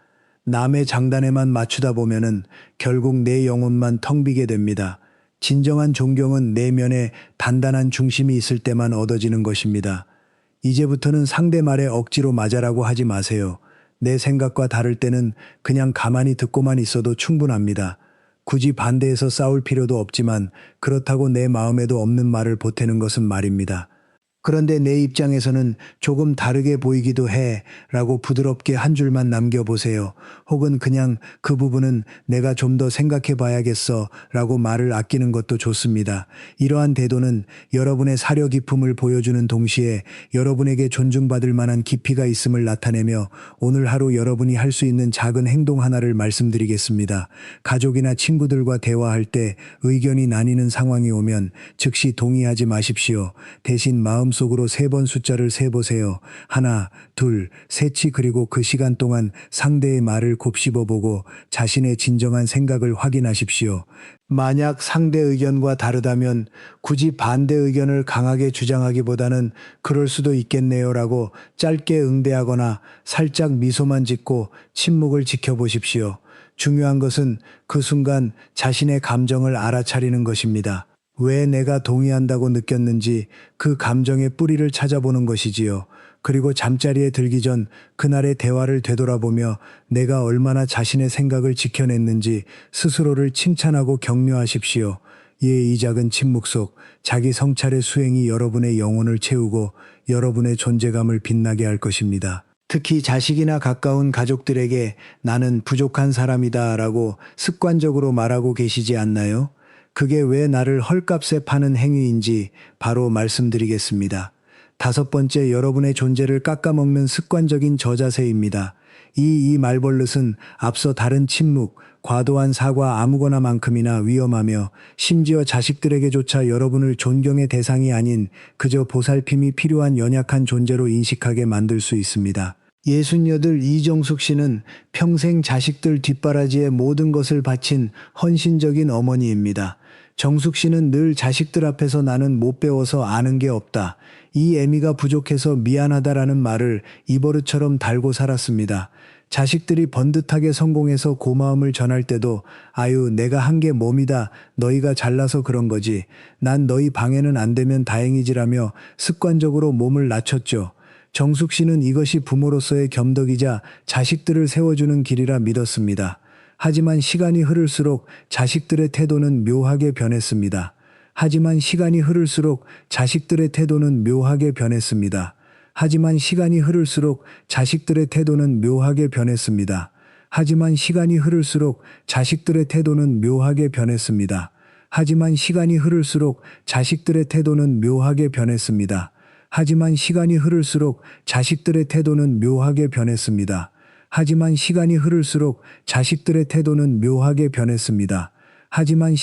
남의 장단에만 맞추다 보면은 결국 내 영혼만 텅 비게 됩니다. 진정한 존경은 내면에 단단한 중심이 있을 때만 얻어지는 것입니다. 이제부터는 상대 말에 억지로 맞아라고 하지 마세요. 내 생각과 다를 때는 그냥 가만히 듣고만 있어도 충분합니다. 굳이 반대해서 싸울 필요도 없지만 그렇다고 내 마음에도 없는 말을 보태는 것은 말입니다. 그런데 내 입장에서는 조금 다르게 보이기도 해 라고 부드럽게 한 줄만 남겨보세요. 혹은 그냥 그 부분은 내가 좀 더 생각해 봐야겠어 라고 말을 아끼는 것도 좋습니다. 이러한 태도는 여러분의 사려 깊음을 보여주는 동시에 여러분에게 존중받을 만한 깊이가 있음을 나타내며 오늘 하루 여러분이 할 수 있는 작은 행동 하나를 말씀드리겠습니다. 가족이나 친구들과 대화할 때 의견이 나뉘는 상황이 오면 즉시 동의하지 마십시오. 대신 마음속으로 3번 숫자를 세보세요. 1, 2, 셋이 그리고 그 시간 동안 상대의 말을 곱씹어보고 자신의 진정한 생각을 확인하십시오. 만약 상대 의견과 다르다면 굳이 반대 의견을 강하게 주장하기보다는 그럴 수도 있겠네요라고 짧게 응대하거나 살짝 미소만 짓고 침묵을 지켜보십시오. 중요한 것은 그 순간 자신의 감정을 알아차리는 것입니다. 왜 내가 동의한다고 느꼈는지 그 감정의 뿌리를 찾아보는 것이지요. 그리고 잠자리에 들기 전 그날의 대화를 되돌아보며 내가 얼마나 자신의 생각을 지켜냈는지 스스로를 칭찬하고 격려하십시오. 이 작은 침묵 속 자기 성찰의 수행이 여러분의 영혼을 채우고 여러분의 존재감을 빛나게 할 것입니다. 특히 자식이나 가까운 가족들에게 나는 부족한 사람이다 라고 습관적으로 말하고 계시지 않나요? 그게 왜 나를 헐값에 파는 행위인지 바로 말씀드리겠습니다. 다섯 번째, 여러분의 존재를 깎아먹는 습관적인 저자세입니다. 이 말버릇은 앞서 다른 침묵, 과도한 사과 아무거나만큼이나 위험하며 심지어 자식들에게조차 여러분을 존경의 대상이 아닌 그저 보살핌이 필요한 연약한 존재로 인식하게 만들 수 있습니다. 68 이정숙 씨는 평생 자식들 뒷바라지에 모든 것을 바친 헌신적인 어머니입니다. 정숙 씨는 늘 자식들 앞에서 나는 못 배워서 아는 게 없다, 이 애미가 부족해서 미안하다라는 말을 입버릇처럼 달고 살았습니다. 자식들이 번듯하게 성공해서 고마움을 전할 때도 아유 내가 한 게 몸이다, 너희가 잘나서 그런 거지, 난 너희 방해는 안 되면 다행이지라며 습관적으로 몸을 낮췄죠. 정숙 씨는 이것이 부모로서의 겸덕이자 자식들을 세워주는 길이라 믿었습니다. 하지만 시간이 흐를수록 자식들의 태도는 묘하게 변했습니다. 하지만 시간이 흐를수록 자식들의 태도는 묘하게 변했습니다. 하지만 시간이 흐를수록 자식들의 태도는 묘하게 변했습니다. 하지만 시간이 흐를수록 자식들의 태도는 묘하게 변했습니다. 하지만 시간이 흐를수록 자식들의 태도는 묘하게 변했습니다. 하지만 시간이 흐를수록 자식들의 태도는 묘하게 변했습니다. 하지만 시간이 흐를수록 자식들의 태도는 묘하게 변했습니다. 하지만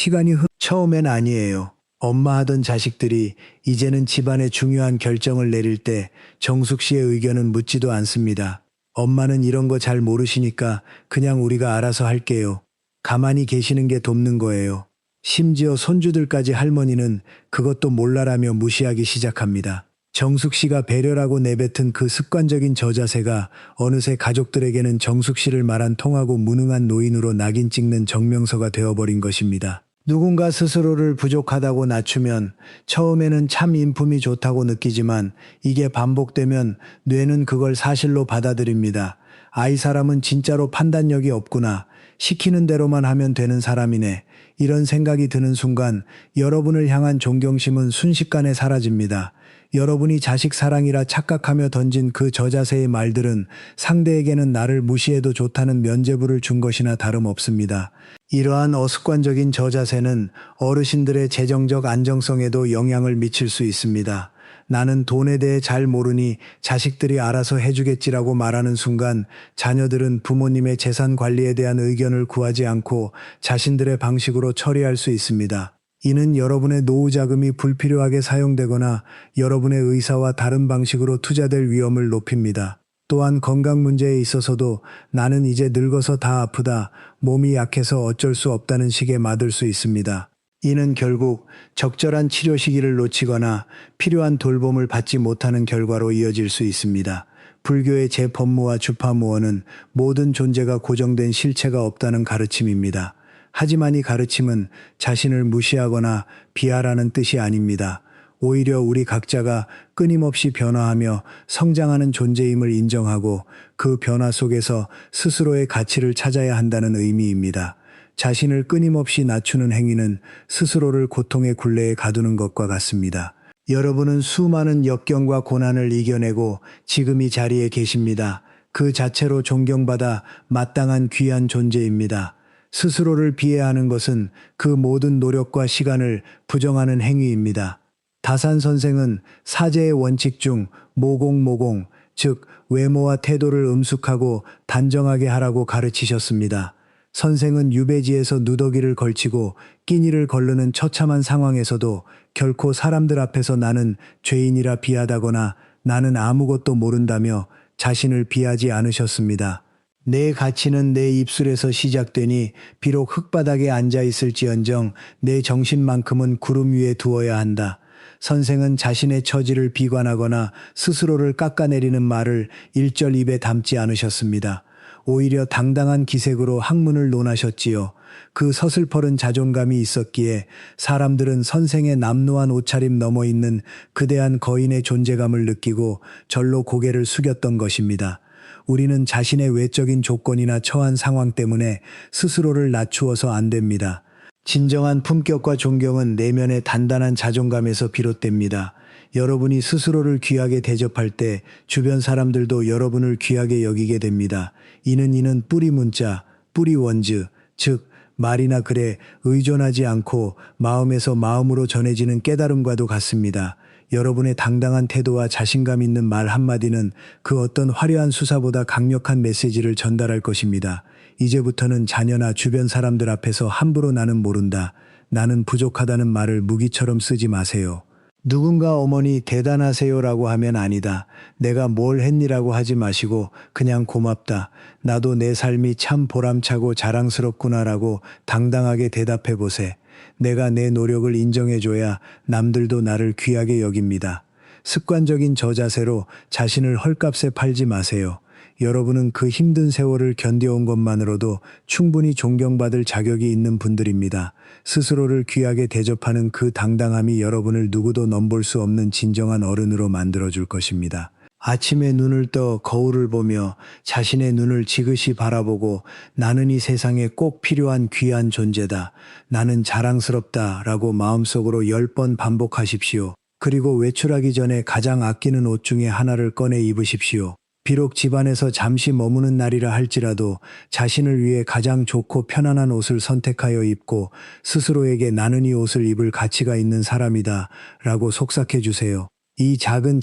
처음엔 아니에요. 엄마 하던 자식들이 이제는 집안의 중요한 결정을 내릴 때 정숙 씨의 의견은 묻지도 않습니다. 엄마는 이런 거 잘 모르시니까 그냥 우리가 알아서 할게요. 가만히 계시는 게 돕는 거예요. 심지어 손주들까지 할머니는 그것도 몰라라며 무시하기 시작합니다. 정숙 씨가 배려라고 내뱉은 그 습관적인 저자세가 어느새 가족들에게는 정숙 씨를 말한 통하고 무능한 노인으로 낙인 찍는 정명서가 되어버린 것입니다. 누군가 스스로를 부족하다고 낮추면 처음에는 참 인품이 좋다고 느끼지만 이게 반복되면 뇌는 그걸 사실로 받아들입니다. 아이 사람은 진짜로 판단력이 없구나, 시키는 대로만 하면 되는 사람이네, 이런 생각이 드는 순간 여러분을 향한 존경심은 순식간에 사라집니다. 여러분이 자식 사랑이라 착각하며 던진 그 저자세의 말들은 상대에게는 나를 무시해도 좋다는 면죄부를 준 것이나 다름없습니다. 이러한 어습관적인 저자세는 어르신들의 재정적 안정성에도 영향을 미칠 수 있습니다. 나는 돈에 대해 잘 모르니 자식들이 알아서 해주겠지라고 말하는 순간 자녀들은 부모님의 재산 관리에 대한 의견을 구하지 않고 자신들의 방식으로 처리할 수 있습니다. 이는 여러분의 노후 자금이 불필요하게 사용되거나 여러분의 의사와 다른 방식으로 투자될 위험을 높입니다. 또한 건강 문제에 있어서도 나는 이제 늙어서 다 아프다, 몸이 약해서 어쩔 수 없다는 식의 맞을 수 있습니다. 이는 결국 적절한 치료 시기를 놓치거나 필요한 돌봄을 받지 못하는 결과로 이어질 수 있습니다. 불교의 제법무와 주파무어는 모든 존재가 고정된 실체가 없다는 가르침입니다. 하지만 이 가르침은 자신을 무시하거나 비하라는 뜻이 아닙니다. 오히려 우리 각자가 끊임없이 변화하며 성장하는 존재임을 인정하고 그 변화 속에서 스스로의 가치를 찾아야 한다는 의미입니다. 자신을 끊임없이 낮추는 행위는 스스로를 고통의 굴레에 가두는 것과 같습니다. 여러분은 수많은 역경과 고난을 이겨내고 지금 이 자리에 계십니다. 그 자체로 존경받아 마땅한 귀한 존재입니다. 스스로를 비하하는 것은 그 모든 노력과 시간을 부정하는 행위입니다. 다산 선생은 사제의 원칙 중 모공모공, 즉 외모와 태도를 음숙하고 단정하게 하라고 가르치셨습니다. 선생은 유배지에서 누더기를 걸치고 끼니를 거르는 처참한 상황에서도 결코 사람들 앞에서 나는 죄인이라 비하다거나 나는 아무것도 모른다며 자신을 비하지 않으셨습니다. 내 가치는 내 입술에서 시작되니 비록 흙바닥에 앉아있을지언정 내 정신만큼은 구름 위에 두어야 한다. 선생은 자신의 처지를 비관하거나 스스로를 깎아내리는 말을 일절 입에 담지 않으셨습니다. 오히려 당당한 기색으로 학문을 논하셨지요. 그 서슬퍼른 자존감이 있었기에 사람들은 선생의 남루한 옷차림 넘어 있는 그대한 거인의 존재감을 느끼고 절로 고개를 숙였던 것입니다. 우리는 자신의 외적인 조건이나 처한 상황 때문에 스스로를 낮추어서 안 됩니다. 진정한 품격과 존경은 내면의 단단한 자존감에서 비롯됩니다. 여러분이 스스로를 귀하게 대접할 때 주변 사람들도 여러분을 귀하게 여기게 됩니다. 이는 뿌리 문자, 뿌리 원즈, 즉 말이나 글에 의존하지 않고 마음에서 마음으로 전해지는 깨달음과도 같습니다. 여러분의 당당한 태도와 자신감 있는 말 한마디는 그 어떤 화려한 수사보다 강력한 메시지를 전달할 것입니다. 이제부터는 자녀나 주변 사람들 앞에서 함부로 나는 모른다, 나는 부족하다는 말을 무기처럼 쓰지 마세요. 누군가 어머니 대단하세요라고 하면 아니다, 내가 뭘 했니라고 하지 마시고 그냥 고맙다, 나도 내 삶이 참 보람차고 자랑스럽구나라고 당당하게 대답해 보세. 내가 내 노력을 인정해줘야 남들도 나를 귀하게 여깁니다. 습관적인 저 자세로 자신을 헐값에 팔지 마세요. 여러분은 그 힘든 세월을 견뎌온 것만으로도 충분히 존경받을 자격이 있는 분들입니다. 스스로를 귀하게 대접하는 그 당당함이 여러분을 누구도 넘볼 수 없는 진정한 어른으로 만들어줄 것입니다. 아침에 눈을 떠 거울을 보며 자신의 눈을 지그시 바라보고 나는 이 세상에 꼭 필요한 귀한 존재다, 나는 자랑스럽다 라고 마음속으로 10번 반복하십시오. 그리고 외출하기 전에 가장 아끼는 옷 중에 하나를 꺼내 입으십시오. 비록 집안에서 잠시 머무는 날이라 할지라도 자신을 위해 가장 좋고 편안한 옷을 선택하여 입고 스스로에게 나는 이 옷을 입을 가치가 있는 사람이다 라고 속삭해 주세요. 이 작은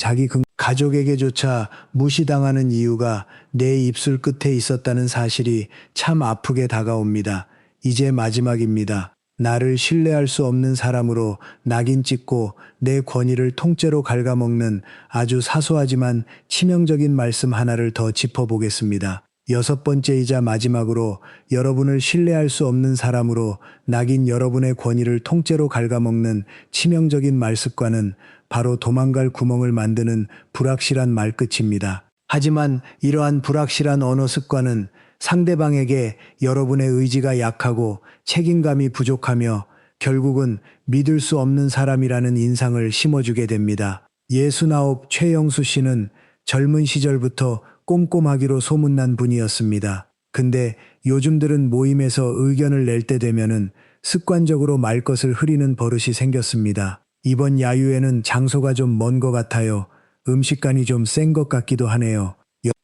가족에게조차 무시당하는 이유가 내 입술 끝에 있었다는 사실이 참 아프게 다가옵니다. 이제 마지막입니다. 나를 신뢰할 수 없는 사람으로 낙인 찍고 내 권위를 통째로 갉아먹는 아주 사소하지만 치명적인 말씀 하나를 더 짚어보겠습니다. 6번째이자 마지막으로 여러분을 신뢰할 수 없는 사람으로 낙인 여러분의 권위를 통째로 갉아먹는 치명적인 말습관은 바로 도망갈 구멍을 만드는 불확실한 말끝입니다. 하지만 이러한 불확실한 언어 습관은 상대방에게 여러분의 의지가 약하고 책임감이 부족하며 결국은 믿을 수 없는 사람이라는 인상을 심어주게 됩니다. 69 최영수 씨는 젊은 시절부터 꼼꼼하기로 소문난 분이었습니다. 근데 요즘들은 모임에서 의견을 낼 때 되면은 습관적으로 말것을 흐리는 버릇이 생겼습니다. 이번 야유회는 장소가 좀 먼 것 같아요. 음식간이 좀 센 것 같기도 하네요.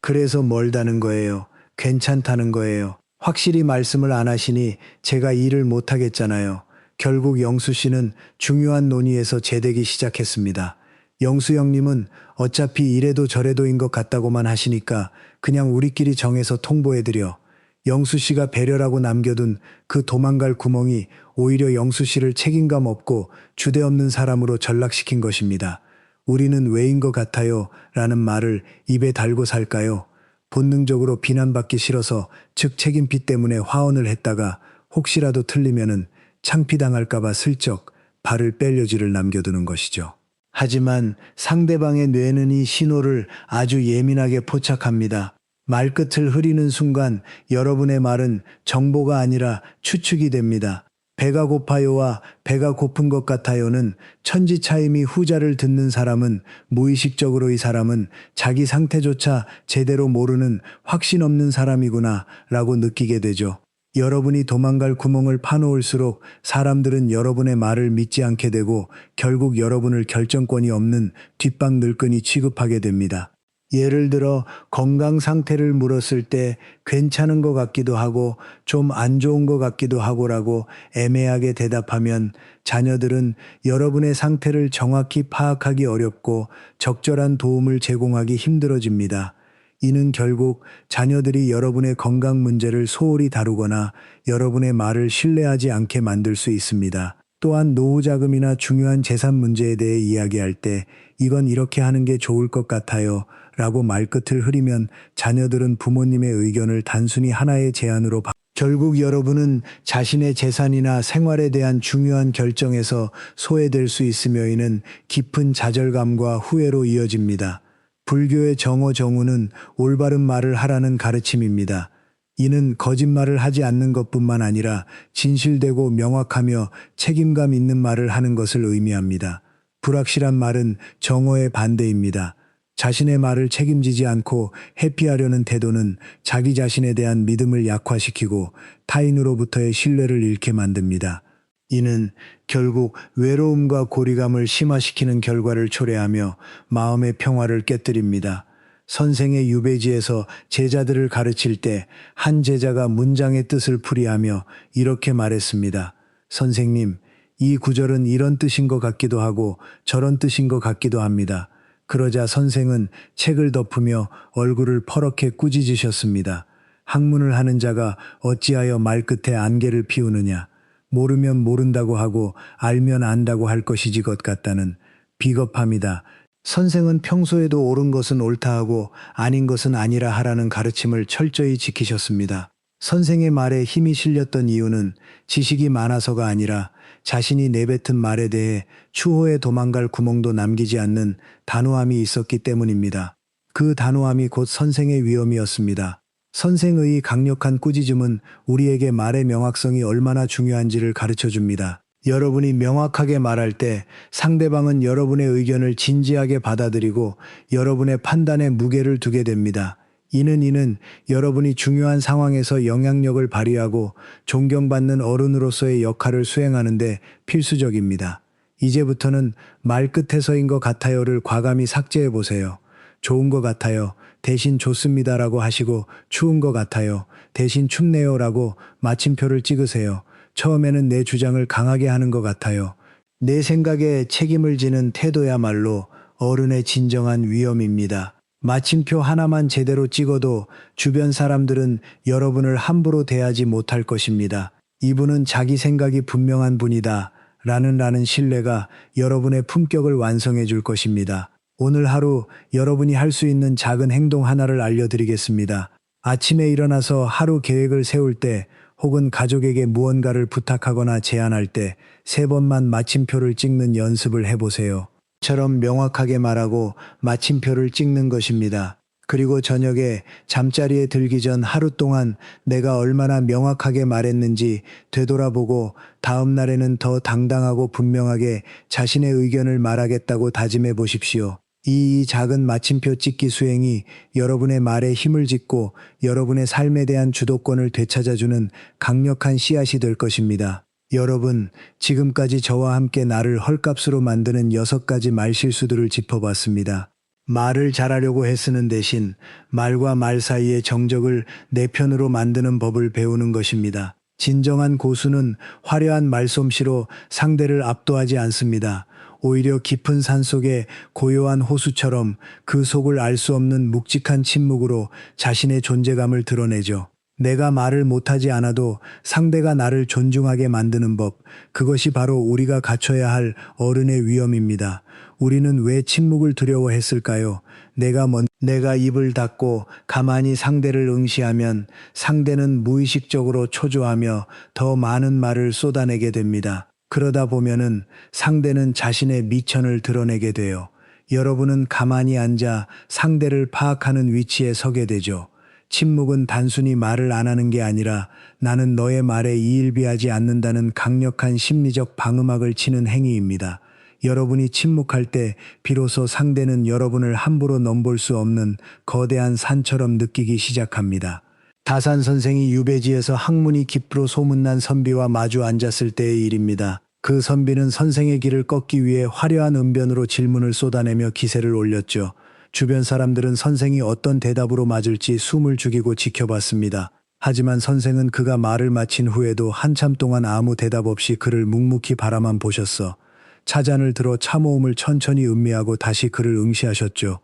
그래서 멀다는 거예요. 괜찮다는 거예요. 확실히 말씀을 안 하시니 제가 일을 못 하겠잖아요. 결국 영수 씨는 중요한 논의에서 제대기 시작했습니다. 영수 형님은 어차피 이래도 저래도인 것 같다고만 하시니까 그냥 우리끼리 정해서 통보해드려. 영수 씨가 배려라고 남겨둔 그 도망갈 구멍이 오히려 영수 씨를 책임감 없고 주대없는 사람으로 전락시킨 것입니다. 우리는 왜인 것 같아요 라는 말을 입에 달고 살까요? 본능적으로 비난받기 싫어서 즉 책임피 때문에 화언을 했다가 혹시라도 틀리면은 창피당할까봐 슬쩍 발을 뺄 여지를 남겨두는 것이죠. 하지만 상대방의 뇌는 이 신호를 아주 예민하게 포착합니다. 말끝을 흐리는 순간 여러분의 말은 정보가 아니라 추측이 됩니다. 배가 고파요와 배가 고픈 것 같아요는 천지차이미 후자를 듣는 사람은 무의식적으로 이 사람은 자기 상태조차 제대로 모르는 확신 없는 사람이구나 라고 느끼게 되죠. 여러분이 도망갈 구멍을 파놓을수록 사람들은 여러분의 말을 믿지 않게 되고 결국 여러분을 결정권이 없는 뒷방 늙은이 취급하게 됩니다. 예를 들어 건강 상태를 물었을 때 괜찮은 것 같기도 하고 좀 안 좋은 것 같기도 하고라고 애매하게 대답하면 자녀들은 여러분의 상태를 정확히 파악하기 어렵고 적절한 도움을 제공하기 힘들어집니다. 이는 결국 자녀들이 여러분의 건강 문제를 소홀히 다루거나 여러분의 말을 신뢰하지 않게 만들 수 있습니다. 또한 노후 자금이나 중요한 재산 문제에 대해 이야기할 때 이건 이렇게 하는 게 좋을 것 같아요 라고 말끝을 흐리면 자녀들은 부모님의 의견을 단순히 하나의 제안으로 결국 여러분은 자신의 재산이나 생활에 대한 중요한 결정에서 소외될 수 있으며 이는 깊은 좌절감과 후회로 이어집니다. 불교의 정오 정우는 올바른 말을 하라는 가르침입니다. 이는 거짓말을 하지 않는 것뿐만 아니라 진실되고 명확하며 책임감 있는 말을 하는 것을 의미합니다. 불확실한 말은 정오의 반대입니다. 자신의 말을 책임지지 않고 회피하려는 태도는 자기 자신에 대한 믿음을 약화시키고 타인으로부터의 신뢰를 잃게 만듭니다. 이는 결국 외로움과 고리감을 심화시키는 결과를 초래하며 마음의 평화를 깨뜨립니다. 선생의 유배지에서 제자들을 가르칠 때 한 제자가 문장의 뜻을 풀이하며 이렇게 말했습니다. 선생님, 이 구절은 이런 뜻인 것 같기도 하고 저런 뜻인 것 같기도 합니다. 그러자 선생은 책을 덮으며 얼굴을 퍼렇게 꾸짖으셨습니다. 학문을 하는 자가 어찌하여 말끝에 안개를 피우느냐. 모르면 모른다고 하고 알면 안다고 할 것이지 것 같다는 비겁함이다. 선생은 평소에도 옳은 것은 옳다 하고 아닌 것은 아니라 하라는 가르침을 철저히 지키셨습니다. 선생의 말에 힘이 실렸던 이유는 지식이 많아서가 아니라 자신이 내뱉은 말에 대해 추호에 도망갈 구멍도 남기지 않는 단호함이 있었기 때문입니다. 그 단호함이 곧 선생의 위엄이었습니다. 선생의 강력한 꾸짖음은 우리에게 말의 명확성이 얼마나 중요한지를 가르쳐 줍니다. 여러분이 명확하게 말할 때 상대방은 여러분의 의견을 진지하게 받아들이고 여러분의 판단에 무게를 두게 됩니다. 이는 여러분이 중요한 상황에서 영향력을 발휘하고 존경받는 어른으로서의 역할을 수행하는데 필수적입니다. 이제부터는 말끝에서인 것 같아요를 과감히 삭제해 보세요. 좋은 것 같아요. 대신 좋습니다라고 하시고 추운 것 같아요. 대신 춥네요라고 마침표를 찍으세요. 처음에는 내 주장을 강하게 하는 것 같아요. 내 생각에 책임을 지는 태도야말로 어른의 진정한 위엄입니다. 마침표 하나만 제대로 찍어도 주변 사람들은 여러분을 함부로 대하지 못할 것입니다. 이분은 자기 생각이 분명한 분이다. 라는 신뢰가 여러분의 품격을 완성해 줄 것입니다. 오늘 하루 여러분이 할 수 있는 작은 행동 하나를 알려드리겠습니다. 아침에 일어나서 하루 계획을 세울 때 혹은 가족에게 무언가를 부탁하거나 제안할 때 3번만 마침표를 찍는 연습을 해보세요. 처럼 명확하게 말하고 마침표를 찍는 것입니다. 그리고 저녁에 잠자리에 들기 전 하루 동안 내가 얼마나 명확하게 말했는지 되돌아보고 다음 날에는 더 당당하고 분명하게 자신의 의견을 말하겠다고 다짐해 보십시오. 이 작은 마침표 찍기 수행이 여러분의 말에 힘을 짓고 여러분의 삶에 대한 주도권을 되찾아주는 강력한 씨앗이 될 것입니다. 여러분, 지금까지 저와 함께 나를 헐값으로 만드는 6가지 말실수들을 짚어봤습니다. 말을 잘하려고 애쓰는 대신 말과 말 사이의 정적을 내 편으로 만드는 법을 배우는 것입니다. 진정한 고수는 화려한 말솜씨로 상대를 압도하지 않습니다. 오히려 깊은 산속의 고요한 호수처럼 그 속을 알 수 없는 묵직한 침묵으로 자신의 존재감을 드러내죠. 내가 말을 못하지 않아도 상대가 나를 존중하게 만드는 법, 그것이 바로 우리가 갖춰야 할 어른의 위엄입니다. 우리는 왜 침묵을 두려워했을까요? 내가 입을 닫고 가만히 상대를 응시하면 상대는 무의식적으로 초조하며 더 많은 말을 쏟아내게 됩니다. 그러다 보면은 상대는 자신의 미천을 드러내게 돼요. 여러분은 가만히 앉아 상대를 파악하는 위치에 서게 되죠. 침묵은 단순히 말을 안 하는 게 아니라 나는 너의 말에 이일비하지 않는다는 강력한 심리적 방음막을 치는 행위입니다. 여러분이 침묵할 때 비로소 상대는 여러분을 함부로 넘볼 수 없는 거대한 산처럼 느끼기 시작합니다. 다산 선생이 유배지에서 학문이 깊으로 소문난 선비와 마주 앉았을 때의 일입니다. 그 선비는 선생의 길을 꺾기 위해 화려한 은변으로 질문을 쏟아내며 기세를 올렸죠. 주변 사람들은 선생이 어떤 대답으로 맞을지 숨을 죽이고 지켜봤습니다. 하지만 선생은 그가 말을 마친 후에도 한참 동안 아무 대답 없이 그를 묵묵히 바라만 보셨어. 차잔을 들어 차모음을 천천히 음미하고 다시 그를 응시하셨죠.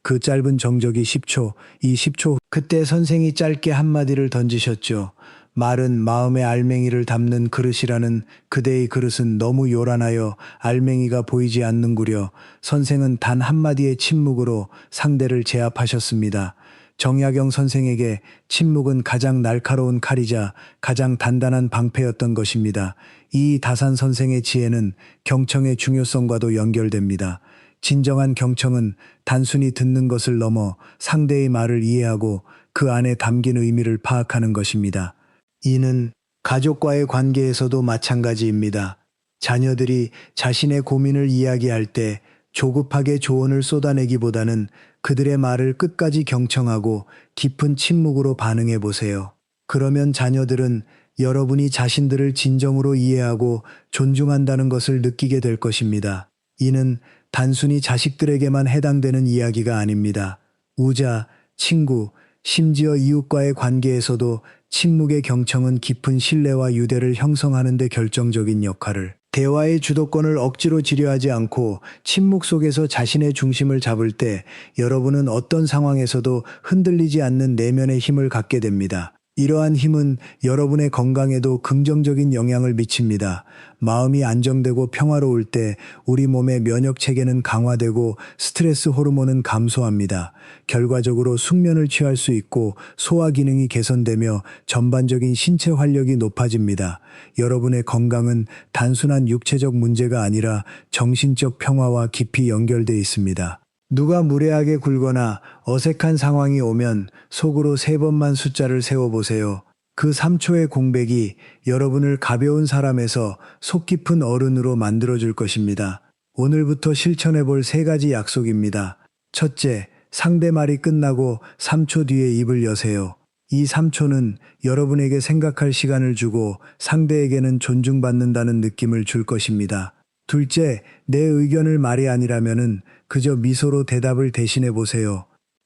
그 짧은 정적이 10초, 이 10초 그때 선생이 짧게 한마디를 던지셨죠. 말은 마음의 알맹이를 담는 그릇이라는 그대의 그릇은 너무 요란하여 알맹이가 보이지 않는구려. 선생은 단 한마디의 침묵으로 상대를 제압하셨습니다. 정약용 선생에게 침묵은 가장 날카로운 칼이자 가장 단단한 방패였던 것입니다. 이 다산 선생의 지혜는 경청의 중요성과도 연결됩니다. 진정한 경청은 단순히 듣는 것을 넘어 상대의 말을 이해하고 그 안에 담긴 의미를 파악하는 것입니다. 이는 가족과의 관계에서도 마찬가지입니다. 자녀들이 자신의 고민을 이야기할 때 조급하게 조언을 쏟아내기보다는 그들의 말을 끝까지 경청하고 깊은 침묵으로 반응해 보세요. 그러면 자녀들은 여러분이 자신들을 진정으로 이해하고 존중한다는 것을 느끼게 될 것입니다. 이는 단순히 자식들에게만 해당되는 이야기가 아닙니다. 우자, 친구, 심지어 이웃과의 관계에서도 침묵의 경청은 깊은 신뢰와 유대를 형성하는 데 결정적인 역할을. 대화의 주도권을 억지로 지려하지 않고 침묵 속에서 자신의 중심을 잡을 때 여러분은 어떤 상황에서도 흔들리지 않는 내면의 힘을 갖게 됩니다. 이러한 힘은 여러분의 건강에도 긍정적인 영향을 미칩니다. 마음이 안정되고 평화로울 때 우리 몸의 면역 체계는 강화되고 스트레스 호르몬은 감소합니다. 결과적으로 숙면을 취할 수 있고 소화 기능이 개선되며 전반적인 신체 활력이 높아집니다. 여러분의 건강은 단순한 육체적 문제가 아니라 정신적 평화와 깊이 연결되어 있습니다. 누가 무례하게 굴거나 어색한 상황이 오면 속으로 3번만 숫자를 세워보세요. 그 3초의 공백이 여러분을 가벼운 사람에서 속 깊은 어른으로 만들어줄 것입니다. 오늘부터 실천해볼 3가지 약속입니다. 첫째, 상대 말이 끝나고 3초 뒤에 입을 여세요. 이 3초는 여러분에게 생각할 시간을 주고 상대에게는 존중받는다는 느낌을 줄 것입니다. 둘째, 내 의견을 말이 아니라면은 그저 미소로 대답을 대신해 보세요.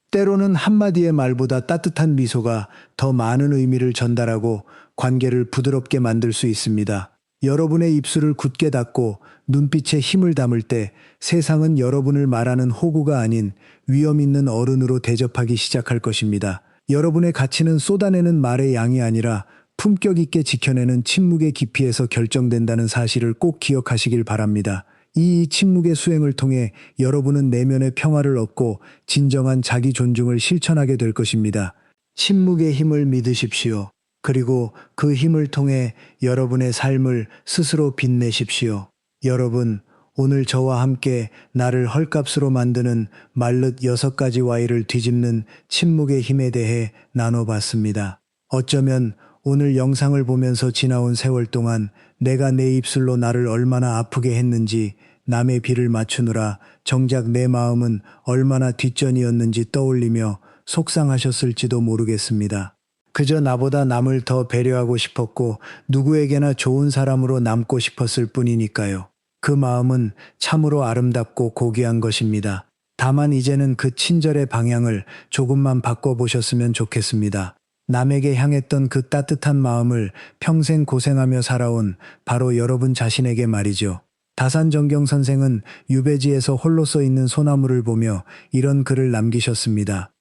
때로는 한마디의 말보다 따뜻한 미소가 더 많은 의미를 전달하고 관계를 부드럽게 만들 수 있습니다. 여러분의 입술을 굳게 닫고 눈빛에 힘을 담을 때 세상은 여러분을 말하는 호구가 아닌 위험 있는 어른으로 대접하기 시작할 것입니다. 여러분의 가치는 쏟아내는 말의 양이 아니라 품격 있게 지켜내는 침묵의 깊이에서 결정된다는 사실을 꼭 기억하시길 바랍니다. 이 침묵의 수행을 통해 여러분은 내면의 평화를 얻고 진정한 자기 존중을 실천하게 될 것입니다. 침묵의 힘을 믿으십시오. 그리고 그 힘을 통해 여러분의 삶을 스스로 빛내십시오. 여러분, 오늘 저와 함께 나를 헐값으로 만드는 말릇 6가지 와이를 뒤집는 침묵의 힘에 대해 나눠봤습니다. 어쩌면 오늘 영상을 보면서 지나온 세월 동안 내가 내 입술로 나를 얼마나 아프게 했는지, 남의 비를 맞추느라 정작 내 마음은 얼마나 뒷전이었는지 떠올리며 속상하셨을지도 모르겠습니다. 그저 나보다 남을 더 배려하고 싶었고 누구에게나 좋은 사람으로 남고 싶었을 뿐이니까요. 그 마음은 참으로 아름답고 고귀한 것입니다. 다만 이제는 그 친절의 방향을 조금만 바꿔보셨으면 좋겠습니다. 남에게 향했던 그 따뜻한 마음을 평생 고생하며 살아온 바로 여러분 자신에게 말이죠. 다산정경 선생은 유배지에서 홀로 써 있는 소나무를 보며 이런 글을 남기셨습니다.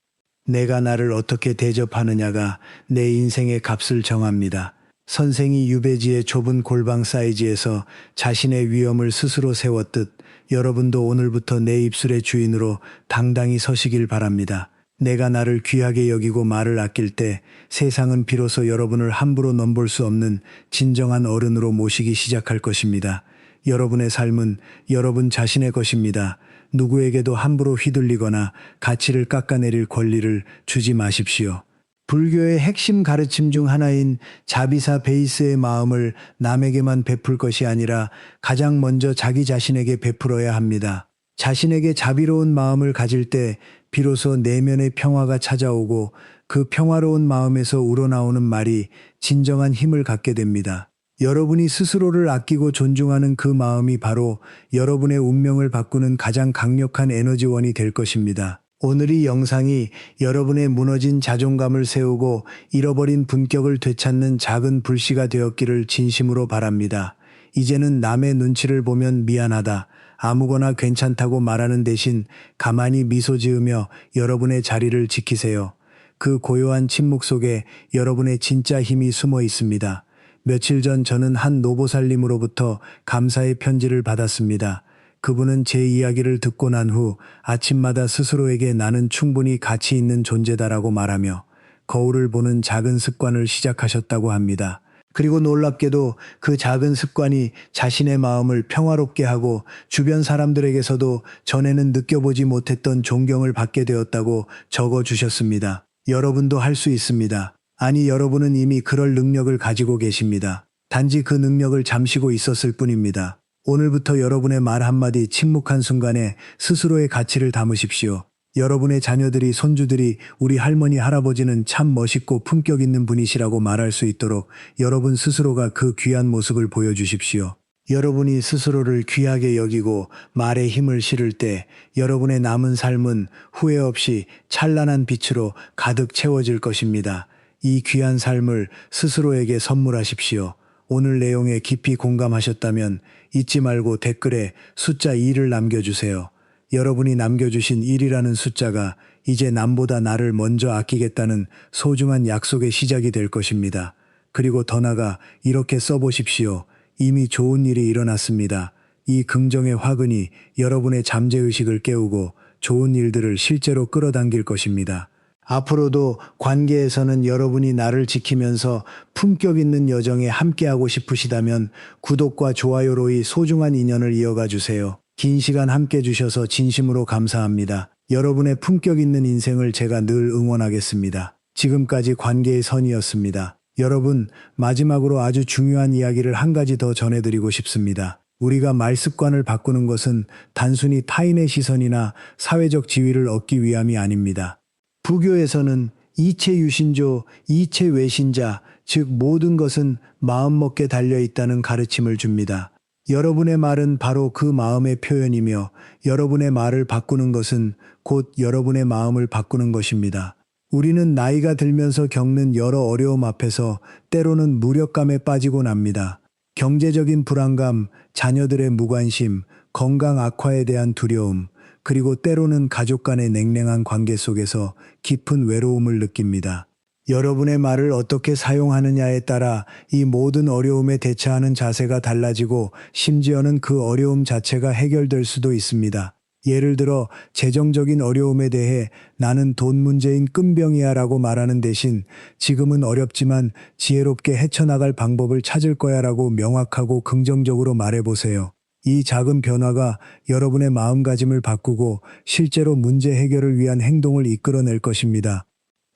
내가 나를 어떻게 대접하느냐가 내 인생의 값을 정합니다. 선생이 유배지의 좁은 골방 사이지에서 자신의 위엄을 스스로 세웠듯 여러분도 오늘부터 내 입술의 주인으로 당당히 서시길 바랍니다. 내가 나를 귀하게 여기고 말을 아낄 때 세상은 비로소 여러분을 함부로 넘볼 수 없는 진정한 어른으로 모시기 시작할 것입니다. 여러분의 삶은 여러분 자신의 것입니다. 누구에게도 함부로 휘둘리거나 가치를 깎아내릴 권리를 주지 마십시오. 불교의 핵심 가르침 중 하나인 자비사 베이스의 마음을 남에게만 베풀 것이 아니라 가장 먼저 자기 자신에게 베풀어야 합니다. 자신에게 자비로운 마음을 가질 때 비로소 내면의 평화가 찾아오고 그 평화로운 마음에서 우러나오는 말이 진정한 힘을 갖게 됩니다. 여러분이 스스로를 아끼고 존중하는 그 마음이 바로 여러분의 운명을 바꾸는 가장 강력한 에너지원이 될 것입니다. 오늘 이 영상이 여러분의 무너진 자존감을 세우고 잃어버린 분격을 되찾는 작은 불씨가 되었기를 진심으로 바랍니다. 이제는 남의 눈치를 보면 미안하다, 아무거나 괜찮다고 말하는 대신 가만히 미소 지으며 여러분의 자리를 지키세요. 그 고요한 침묵 속에 여러분의 진짜 힘이 숨어 있습니다. 며칠 전 저는 한 노보살님으로부터 감사의 편지를 받았습니다. 그분은 제 이야기를 듣고 난 후 아침마다 스스로에게 나는 충분히 가치 있는 존재다라고 말하며 거울을 보는 작은 습관을 시작하셨다고 합니다. 그리고 놀랍게도 그 작은 습관이 자신의 마음을 평화롭게 하고 주변 사람들에게서도 전에는 느껴보지 못했던 존경을 받게 되었다고 적어주셨습니다. 여러분도 할 수 있습니다. 아니, 여러분은 이미 그럴 능력을 가지고 계십니다. 단지 그 능력을 잠시고 있었을 뿐입니다. 오늘부터 여러분의 말 한마디, 침묵한 순간에 스스로의 가치를 담으십시오. 여러분의 자녀들이, 손주들이 우리 할머니, 할아버지는 참 멋있고 품격 있는 분이시라고 말할 수 있도록 여러분 스스로가 그 귀한 모습을 보여주십시오. 여러분이 스스로를 귀하게 여기고 말에 힘을 실을 때 여러분의 남은 삶은 후회 없이 찬란한 빛으로 가득 채워질 것입니다. 이 귀한 삶을 스스로에게 선물하십시오. 오늘 내용에 깊이 공감하셨다면 잊지 말고 댓글에 숫자 2를 남겨주세요. 여러분이 남겨주신 1이라는 숫자가 이제 남보다 나를 먼저 아끼겠다는 소중한 약속의 시작이 될 것입니다. 그리고 더 나아가 이렇게 써보십시오. 이미 좋은 일이 일어났습니다. 이 긍정의 화근이 여러분의 잠재의식을 깨우고 좋은 일들을 실제로 끌어당길 것입니다. 앞으로도 관계에서는 여러분이 나를 지키면서 품격 있는 여정에 함께하고 싶으시다면 구독과 좋아요로 이 소중한 인연을 이어가 주세요. 긴 시간 함께 주셔서 진심으로 감사합니다. 여러분의 품격 있는 인생을 제가 늘 응원하겠습니다. 지금까지 관계의 선이었습니다. 여러분, 마지막으로 아주 중요한 이야기를 한 가지 더 전해드리고 싶습니다. 우리가 말습관을 바꾸는 것은 단순히 타인의 시선이나 사회적 지위를 얻기 위함이 아닙니다. 부교에서는 이체유신조, 이체외신자, 즉 모든 것은 마음먹기에 달려있다는 가르침을 줍니다. 여러분의 말은 바로 그 마음의 표현이며 여러분의 말을 바꾸는 것은 곧 여러분의 마음을 바꾸는 것입니다. 우리는 나이가 들면서 겪는 여러 어려움 앞에서 때로는 무력감에 빠지곤 합니다. 경제적인 불안감, 자녀들의 무관심, 건강 악화에 대한 두려움, 그리고 때로는 가족 간의 냉랭한 관계 속에서 깊은 외로움을 느낍니다. 여러분의 말을 어떻게 사용하느냐에 따라 이 모든 어려움에 대처하는 자세가 달라지고 심지어는 그 어려움 자체가 해결될 수도 있습니다. 예를 들어 재정적인 어려움에 대해 나는 돈 문제인 끈병이야 라고 말하는 대신 지금은 어렵지만 지혜롭게 헤쳐나갈 방법을 찾을 거야 라고 명확하고 긍정적으로 말해보세요. 이 작은 변화가 여러분의 마음가짐을 바꾸고 실제로 문제 해결을 위한 행동을 이끌어낼 것입니다.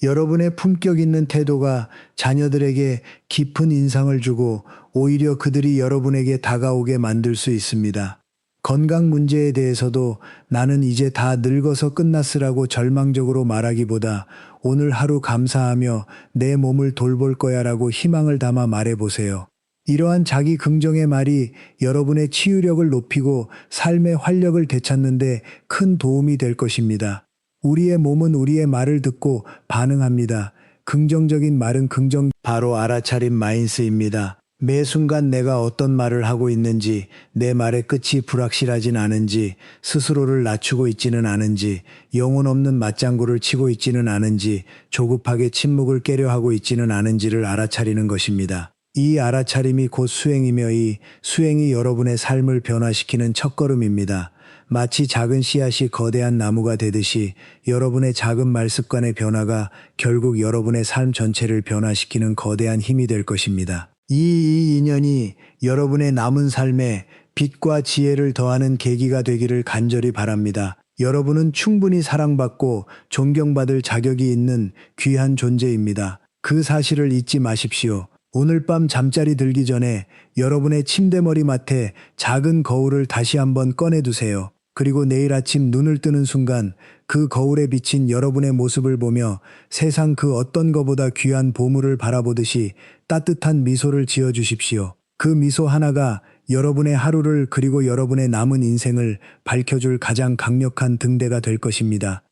여러분의 품격 있는 태도가 자녀들에게 깊은 인상을 주고 오히려 그들이 여러분에게 다가오게 만들 수 있습니다. 건강 문제에 대해서도 나는 이제 다 늙어서 끝났으라고 절망적으로 말하기보다 오늘 하루 감사하며 내 몸을 돌볼 거야 라고 희망을 담아 말해보세요. 이러한 자기 긍정의 말이 여러분의 치유력을 높이고 삶의 활력을 되찾는 데 큰 도움이 될 것입니다. 우리의 몸은 우리의 말을 듣고 반응합니다. 긍정적인 말은 바로 알아차림 마인스입니다. 매 순간 내가 어떤 말을 하고 있는지, 내 말의 끝이 불확실하진 않은지, 스스로를 낮추고 있지는 않은지, 영혼 없는 맞장구를 치고 있지는 않은지, 조급하게 침묵을 깨려 하고 있지는 않은지를 알아차리는 것입니다. 이 알아차림이 곧 수행이며 이 수행이 여러분의 삶을 변화시키는 첫걸음입니다. 마치 작은 씨앗이 거대한 나무가 되듯이 여러분의 작은 말습관의 변화가 결국 여러분의 삶 전체를 변화시키는 거대한 힘이 될 것입니다. 이 인연이 여러분의 남은 삶에 빛과 지혜를 더하는 계기가 되기를 간절히 바랍니다. 여러분은 충분히 사랑받고 존경받을 자격이 있는 귀한 존재입니다. 그 사실을 잊지 마십시오. 오늘 밤 잠자리 들기 전에 여러분의 침대 머리맡에 작은 거울을 다시 한번 꺼내두세요. 그리고 내일 아침 눈을 뜨는 순간 그 거울에 비친 여러분의 모습을 보며 세상 그 어떤 것보다 귀한 보물을 바라보듯이 따뜻한 미소를 지어주십시오. 그 미소 하나가 여러분의 하루를 그리고 여러분의 남은 인생을 밝혀줄 가장 강력한 등대가 될 것입니다.